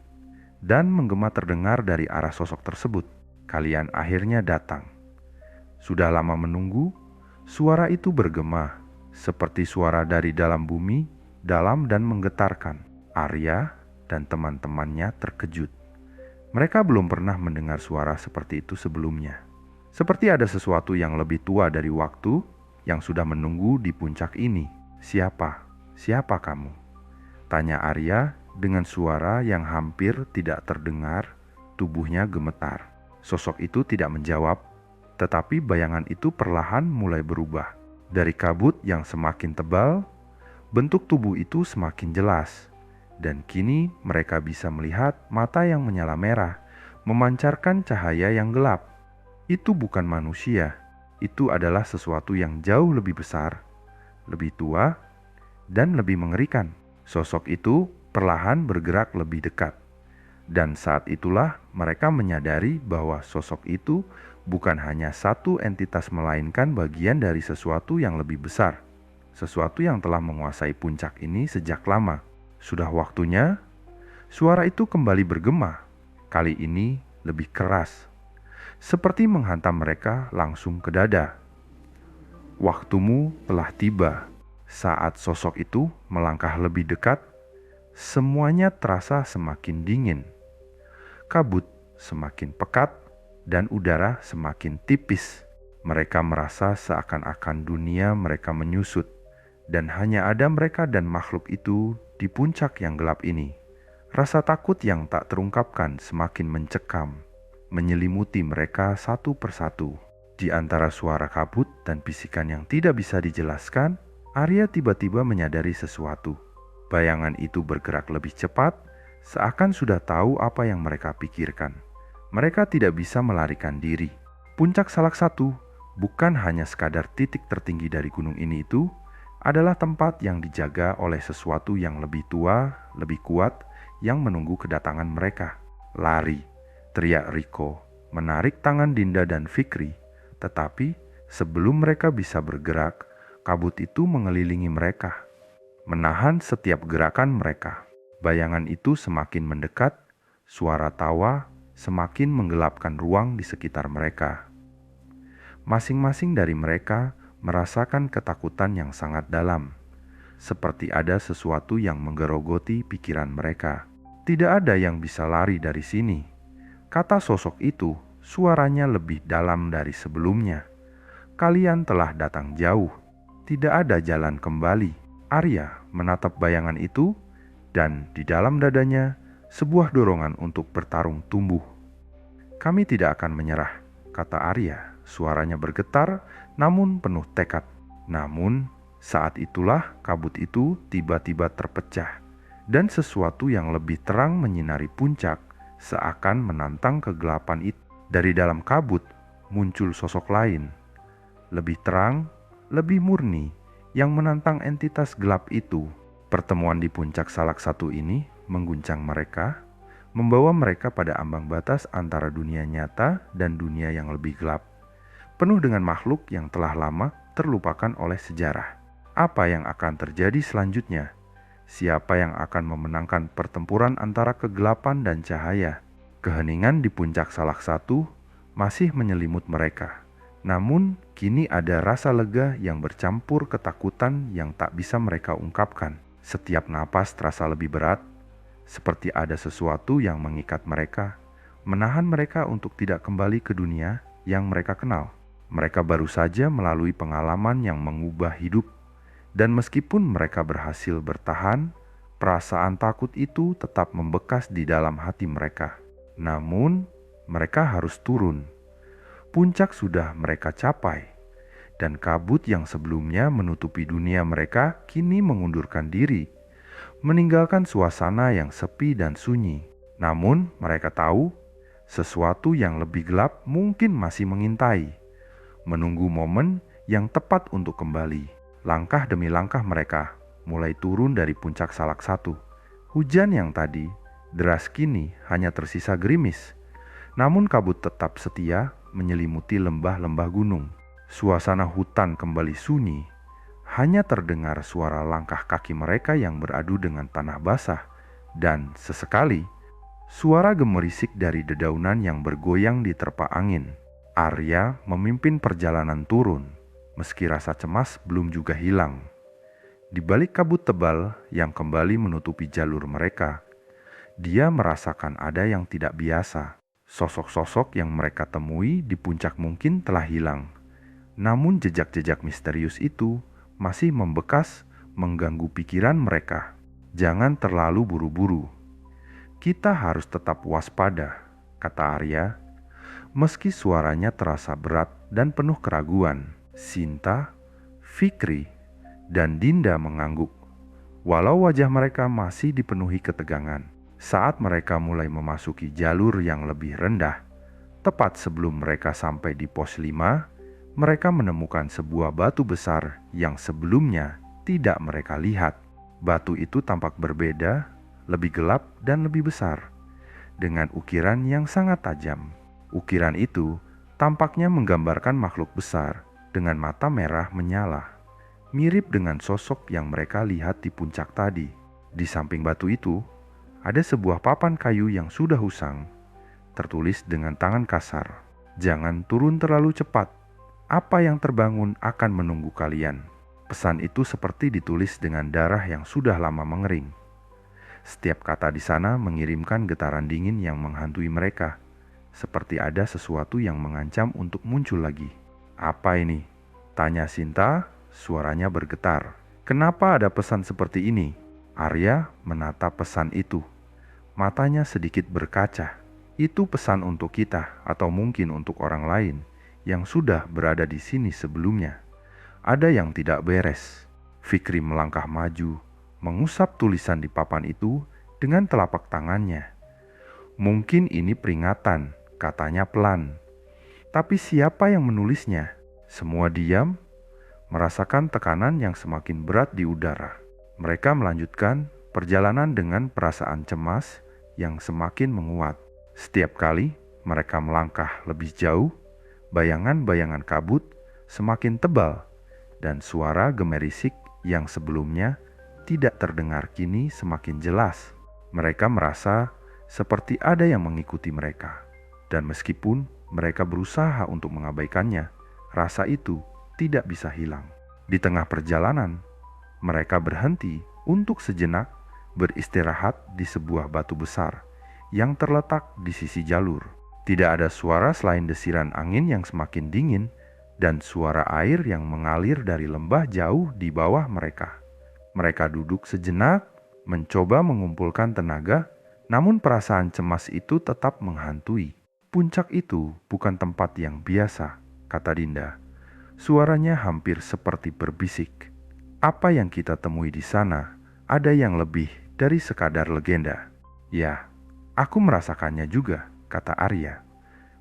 dan menggema terdengar dari arah sosok tersebut. "Kalian akhirnya datang. Sudah lama menunggu." Suara itu bergema, seperti suara dari dalam bumi, dalam dan menggetarkan. Arya dan teman-temannya terkejut. Mereka belum pernah mendengar suara seperti itu sebelumnya. Seperti ada sesuatu yang lebih tua dari waktu yang sudah menunggu di puncak ini. Siapa kamu?" tanya Arya dengan suara yang hampir tidak terdengar. Tubuhnya gemetar. Sosok itu tidak menjawab, tetapi bayangan itu perlahan mulai berubah. Dari kabut yang semakin tebal, bentuk tubuh itu semakin jelas. Dan kini mereka bisa melihat mata yang menyala merah, memancarkan cahaya yang gelap. Itu bukan manusia, itu adalah sesuatu yang jauh lebih besar, lebih tua, dan lebih mengerikan. Sosok itu perlahan bergerak lebih dekat. Dan saat itulah mereka menyadari bahwa sosok itu bukan hanya satu entitas melainkan bagian dari sesuatu yang lebih besar. sesuatu yang telah menguasai puncak ini sejak lama. Sudah waktunya. Suara itu kembali bergema, kali ini lebih keras, seperti menghantam mereka langsung ke dada. Waktumu telah tiba. Saat sosok itu melangkah lebih dekat, semuanya terasa semakin dingin. Kabut semakin pekat dan udara semakin tipis. Mereka merasa seakan-akan dunia mereka menyusut, dan hanya ada mereka dan makhluk itu di puncak yang gelap ini. Rasa takut yang tak terungkapkan semakin mencekam, menyelimuti mereka satu persatu. Di antara suara kabut dan bisikan yang tidak bisa dijelaskan, Arya tiba-tiba menyadari sesuatu. Bayangan itu bergerak lebih cepat, seakan sudah tahu apa yang mereka pikirkan. Mereka tidak bisa melarikan diri. Puncak Salak Satu bukan hanya sekadar titik tertinggi dari gunung ini itu, adalah tempat yang dijaga oleh sesuatu yang lebih tua, lebih kuat, yang menunggu kedatangan mereka. Lari, teriak Riko, menarik tangan Dinda dan Fikri. Tetapi sebelum mereka bisa bergerak, kabut itu mengelilingi mereka, menahan setiap gerakan mereka. Bayangan itu semakin mendekat, suara tawa semakin menggelapkan ruang di sekitar mereka. Masing-masing dari mereka merasakan ketakutan yang sangat dalam, seperti ada sesuatu yang menggerogoti pikiran mereka. Tidak ada yang bisa lari dari sini, kata sosok itu. Suaranya lebih dalam dari sebelumnya. Kalian telah datang jauh, tidak ada jalan kembali. Arya menatap bayangan itu, dan di dalam dadanya sebuah dorongan untuk bertarung tumbuh. Kami tidak akan menyerah, kata Arya. Suaranya bergetar, namun penuh tekad. Namun, saat itulah kabut itu tiba-tiba terpecah, dan sesuatu yang lebih terang menyinari puncak, seakan menantang kegelapan itu. Dari dalam kabut muncul sosok lain, lebih terang, lebih murni, yang menantang entitas gelap itu. Pertemuan di puncak Salak Satu ini mengguncang mereka, membawa mereka pada ambang batas antara dunia nyata dan dunia yang lebih gelap, penuh dengan makhluk yang telah lama terlupakan oleh sejarah. Apa yang akan terjadi selanjutnya? Siapa yang akan memenangkan pertempuran antara kegelapan dan cahaya? Keheningan di puncak Salak Satu masih menyelimut mereka. Namun, kini ada rasa lega yang bercampur ketakutan yang tak bisa mereka ungkapkan. Setiap napas terasa lebih berat, seperti ada sesuatu yang mengikat mereka, menahan mereka untuk tidak kembali ke dunia yang mereka kenal. Mereka baru saja melalui pengalaman yang mengubah hidup, dan meskipun mereka berhasil bertahan, perasaan takut itu tetap membekas di dalam hati mereka. Namun, mereka harus turun. Puncak sudah mereka capai, dan kabut yang sebelumnya menutupi dunia mereka kini mengundurkan diri, meninggalkan suasana yang sepi dan sunyi. Namun, mereka tahu sesuatu yang lebih gelap mungkin masih mengintai, menunggu momen yang tepat untuk kembali. Langkah demi langkah mereka mulai turun dari puncak Salak Satu. Hujan yang tadi deras kini hanya tersisa gerimis, namun kabut tetap setia menyelimuti lembah-lembah gunung. Suasana hutan kembali sunyi, hanya terdengar suara langkah kaki mereka yang beradu dengan tanah basah, dan sesekali suara gemerisik dari dedaunan yang bergoyang di terpa angin. Arya memimpin perjalanan turun, meski rasa cemas belum juga hilang. Di balik kabut tebal yang kembali menutupi jalur mereka, dia merasakan ada yang tidak biasa. Sosok-sosok yang mereka temui di puncak mungkin telah hilang, namun jejak-jejak misterius itu masih membekas, mengganggu pikiran mereka. Jangan terlalu buru-buru. Kita harus tetap waspada, kata Arya, meski suaranya terasa berat dan penuh keraguan. Sinta, Fikri, dan Dinda mengangguk, walau wajah mereka masih dipenuhi ketegangan. Saat mereka mulai memasuki jalur yang lebih rendah, tepat sebelum mereka sampai di pos 5, mereka menemukan sebuah batu besar yang sebelumnya tidak mereka lihat. Batu itu tampak berbeda, lebih gelap dan lebih besar, dengan ukiran yang sangat tajam. Ukiran itu tampaknya menggambarkan makhluk besar dengan mata merah menyala. mirip dengan sosok yang mereka lihat di puncak tadi. Di samping batu itu, ada sebuah papan kayu yang sudah usang, tertulis dengan tangan kasar, "Jangan turun terlalu cepat. Apa yang terbangun akan menunggu kalian." Pesan itu seperti ditulis dengan darah yang sudah lama mengering. Setiap kata di sana mengirimkan getaran dingin yang menghantui mereka, seperti ada sesuatu yang mengancam untuk muncul lagi. "Apa ini?" tanya Sinta, suaranya bergetar. "Kenapa ada pesan seperti ini?" Arya menatap pesan itu. Matanya sedikit berkaca. Itu pesan untuk kita atau mungkin untuk orang lain yang sudah berada di sini sebelumnya. Ada yang tidak beres. Fikri melangkah maju, mengusap tulisan di papan itu dengan telapak tangannya. "Mungkin ini peringatan," katanya pelan. "Tapi siapa yang menulisnya?" Semua diam, merasakan tekanan yang semakin berat di udara. Mereka melanjutkan perjalanan dengan perasaan cemas yang semakin menguat. Setiap kali mereka melangkah lebih jauh, bayangan-bayangan kabut semakin tebal, dan suara gemerisik yang sebelumnya tidak terdengar kini semakin jelas. Mereka merasa seperti ada yang mengikuti mereka. Dan meskipun mereka berusaha untuk mengabaikannya, rasa itu tidak bisa hilang. Di tengah perjalanan, mereka berhenti untuk sejenak beristirahat di sebuah batu besar yang terletak di sisi jalur. Tidak ada suara selain desiran angin yang semakin dingin dan suara air yang mengalir dari lembah jauh di bawah mereka. Mereka duduk sejenak, mencoba mengumpulkan tenaga, namun perasaan cemas itu tetap menghantui. "Puncak itu bukan tempat yang biasa," kata Dinda. Suaranya hampir seperti berbisik. "Apa yang kita temui di sana ada yang lebih dari sekadar legenda." "Ya, aku merasakannya juga," kata Arya.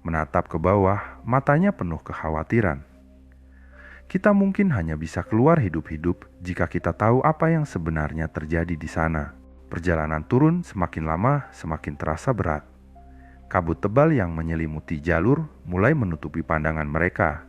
Menatap ke bawah, matanya penuh kekhawatiran. "Kita mungkin hanya bisa keluar hidup-hidup jika kita tahu apa yang sebenarnya terjadi di sana." Perjalanan turun semakin lama semakin terasa berat. Kabut tebal yang menyelimuti jalur mulai menutupi pandangan mereka,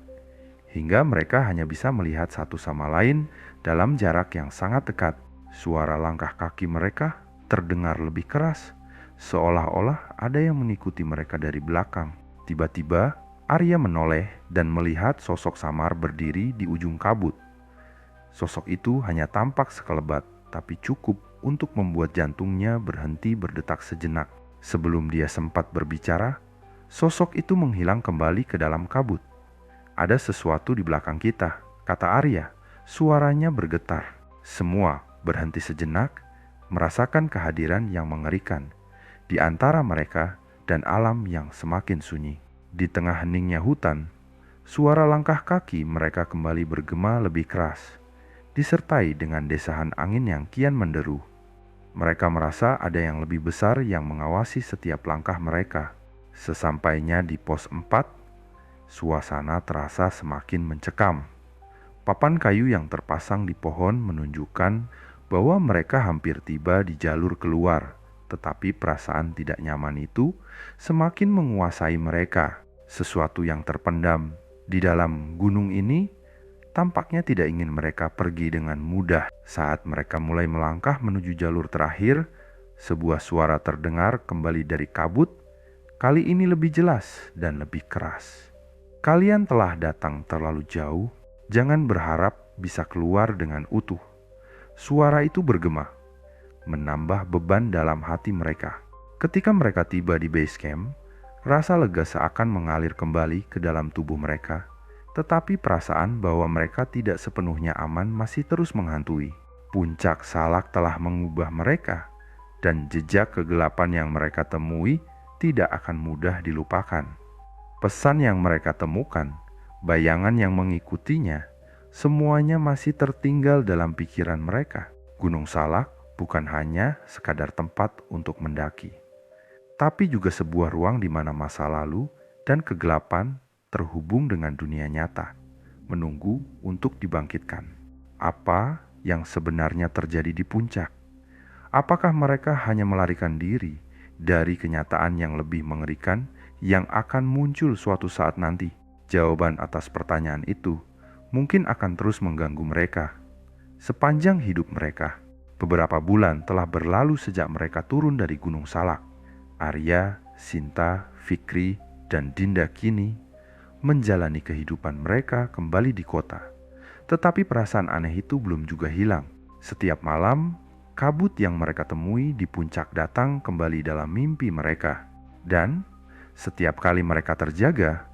hingga mereka hanya bisa melihat satu sama lain dalam jarak yang sangat dekat. Suara langkah kaki mereka terdengar lebih keras, seolah-olah ada yang mengikuti mereka dari belakang. Tiba-tiba, Arya menoleh dan melihat sosok samar berdiri di ujung kabut. Sosok itu hanya tampak sekelebat, tapi cukup untuk membuat jantungnya berhenti berdetak sejenak. Sebelum dia sempat berbicara, sosok itu menghilang kembali ke dalam kabut. "Ada sesuatu di belakang kita," kata Arya. Suaranya bergetar. Semua berhenti sejenak, merasakan kehadiran yang mengerikan di antara mereka dan alam yang semakin sunyi. Di tengah heningnya hutan, suara langkah kaki mereka kembali bergema lebih keras, disertai dengan desahan angin yang kian menderu. Mereka merasa ada yang lebih besar yang mengawasi setiap langkah mereka. Sesampainya di pos 4, suasana terasa semakin mencekam. Papan kayu yang terpasang di pohon menunjukkan bahwa mereka hampir tiba di jalur keluar. Tetapi perasaan tidak nyaman itu semakin menguasai mereka. Sesuatu yang terpendam di dalam gunung ini tampaknya tidak ingin mereka pergi dengan mudah. Saat mereka mulai melangkah menuju jalur terakhir, sebuah suara terdengar kembali dari kabut, kali ini lebih jelas dan lebih keras. "Kalian telah datang terlalu jauh, jangan berharap bisa keluar dengan utuh." Suara itu bergema, menambah beban dalam hati mereka. Ketika mereka tiba di base camp, rasa lega seakan mengalir kembali ke dalam tubuh mereka, tetapi perasaan bahwa mereka tidak sepenuhnya aman masih terus menghantui. Puncak salak telah mengubah mereka, dan jejak kegelapan yang mereka temui tidak akan mudah dilupakan. Pesan yang mereka temukan, bayangan yang mengikutinya, semuanya masih tertinggal dalam pikiran mereka. Gunung Salak bukan hanya sekadar tempat untuk mendaki, tapi juga sebuah ruang di mana masa lalu dan kegelapan terhubung dengan dunia nyata, menunggu untuk dibangkitkan. Apa yang sebenarnya terjadi di puncak? Apakah mereka hanya melarikan diri dari kenyataan yang lebih mengerikan yang akan muncul suatu saat nanti? Jawaban atas pertanyaan itu mungkin akan terus mengganggu mereka sepanjang hidup mereka. Beberapa bulan telah berlalu sejak mereka turun dari Gunung Salak. Arya, Sinta, Fikri, dan Dinda kini menjalani kehidupan mereka kembali di kota. Tetapi perasaan aneh itu belum juga hilang. Setiap malam, kabut yang mereka temui di puncak datang kembali dalam mimpi mereka. Dan setiap kali mereka terjaga,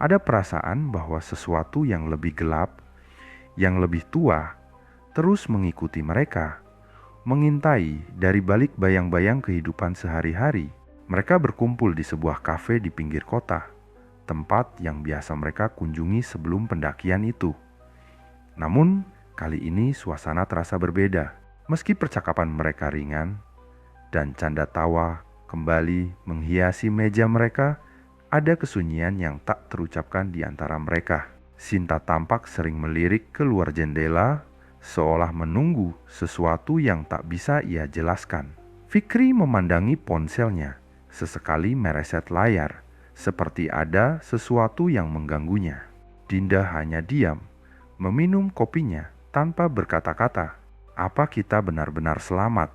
ada perasaan bahwa sesuatu yang lebih gelap, yang lebih tua, terus mengikuti mereka, mengintai dari balik bayang-bayang kehidupan sehari-hari. Mereka berkumpul di sebuah kafe di pinggir kota, tempat yang biasa mereka kunjungi sebelum pendakian itu. Namun, kali ini suasana terasa berbeda. Meski percakapan mereka ringan dan canda tawa kembali menghiasi meja mereka, ada kesunyian yang tak terucapkan di antara mereka. Sinta tampak sering melirik keluar jendela, seolah menunggu sesuatu yang tak bisa ia jelaskan. Fikri memandangi ponselnya, sesekali mereset layar, seperti ada sesuatu yang mengganggunya. Dinda hanya diam, meminum kopinya tanpa berkata-kata. "Apa kita benar-benar selamat?"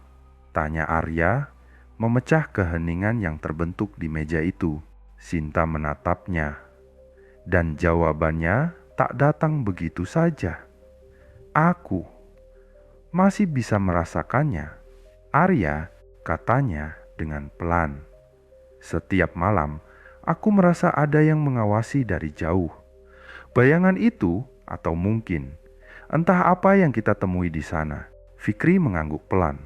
tanya Arya, memecah keheningan yang terbentuk di meja itu. Sinta menatapnya, dan jawabannya tak datang begitu saja. "Aku masih bisa merasakannya," Arya katanya dengan pelan. "Setiap malam, aku merasa ada yang mengawasi dari jauh. Bayangan itu, atau mungkin, entah apa yang kita temui di sana." Fikri mengangguk pelan.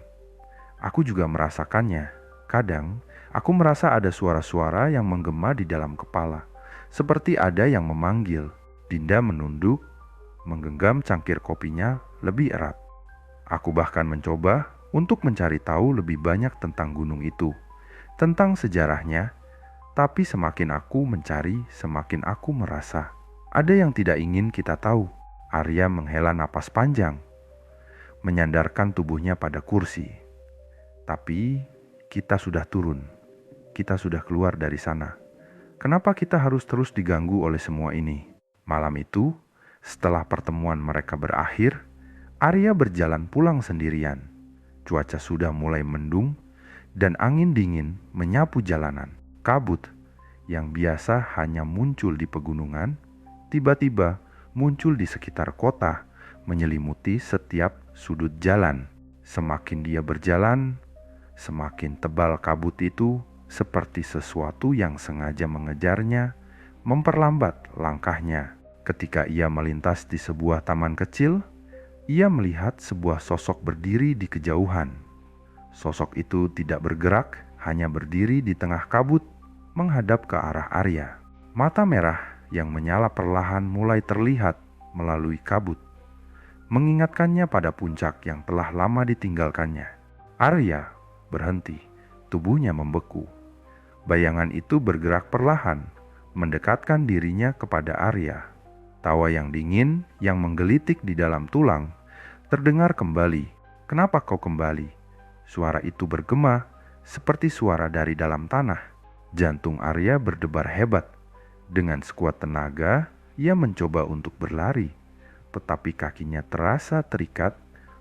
"Aku juga merasakannya. Kadang, aku merasa ada suara-suara yang menggema di dalam kepala, seperti ada yang memanggil." Dinda menunduk, menggenggam cangkir kopinya lebih erat. "Aku bahkan mencoba untuk mencari tahu lebih banyak tentang gunung itu, tentang sejarahnya, tapi semakin aku mencari, semakin aku merasa ada yang tidak ingin kita tahu." Arya menghela napas panjang, menyandarkan tubuhnya pada kursi. "Tapi kita sudah turun, kita sudah keluar dari sana. Kenapa kita harus terus diganggu oleh semua ini?" Malam itu, setelah pertemuan mereka berakhir, Arya berjalan pulang sendirian. Cuaca sudah mulai mendung dan angin dingin menyapu jalanan. Kabut yang biasa hanya muncul di pegunungan, tiba-tiba muncul di sekitar kota, menyelimuti setiap sudut jalan. Semakin dia berjalan, semakin tebal kabut itu, seperti sesuatu yang sengaja mengejarnya, memperlambat langkahnya. Ketika ia melintas di sebuah taman kecil, ia melihat sebuah sosok berdiri di kejauhan. Sosok itu tidak bergerak, hanya berdiri di tengah kabut, menghadap ke arah Arya. Mata merah yang menyala perlahan mulai terlihat melalui kabut, mengingatkannya pada puncak yang telah lama ditinggalkannya. Arya berhenti, tubuhnya membeku. Bayangan itu bergerak perlahan, mendekatkan dirinya kepada Arya. Tawa yang dingin yang menggelitik di dalam tulang terdengar kembali. "Kenapa kau kembali?" Suara itu bergema seperti suara dari dalam tanah. Jantung Arya berdebar hebat. Dengan sekuat tenaga, ia mencoba untuk berlari, tetapi kakinya terasa terikat,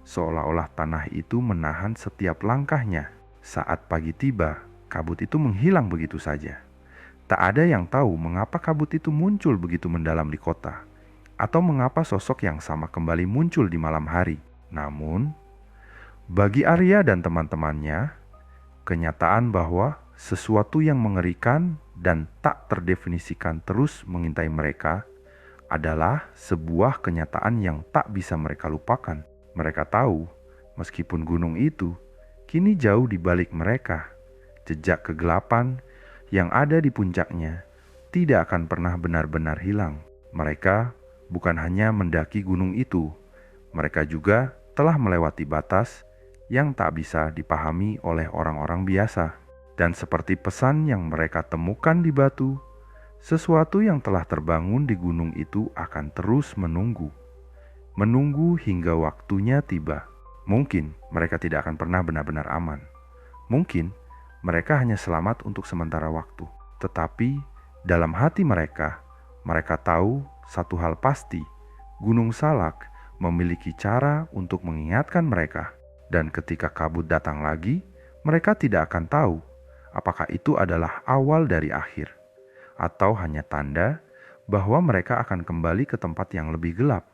seolah-olah tanah itu menahan setiap langkahnya. Saat pagi tiba, kabut itu menghilang begitu saja. Tak ada yang tahu mengapa kabut itu muncul begitu mendalam di kota, atau mengapa sosok yang sama kembali muncul di malam hari. Namun, bagi Arya dan teman-temannya, kenyataan bahwa sesuatu yang mengerikan dan tak terdefinisikan terus mengintai mereka adalah sebuah kenyataan yang tak bisa mereka lupakan. Mereka tahu, meskipun gunung itu kini jauh di balik mereka, jejak kegelapan yang ada di puncaknya tidak akan pernah benar-benar hilang. Mereka bukan hanya mendaki gunung itu, mereka juga telah melewati batas yang tak bisa dipahami oleh orang-orang biasa. Dan seperti pesan yang mereka temukan di batu, sesuatu yang telah terbangun di gunung itu akan terus menunggu hingga waktunya tiba. Mungkin mereka tidak akan pernah benar-benar aman. Mungkin mereka hanya selamat untuk sementara waktu. Tetapi dalam hati mereka, mereka tahu satu hal pasti: Gunung Salak memiliki cara untuk mengingatkan mereka. Dan ketika kabut datang lagi, mereka tidak akan tahu apakah itu adalah awal dari akhir, atau hanya tanda bahwa mereka akan kembali ke tempat yang lebih gelap.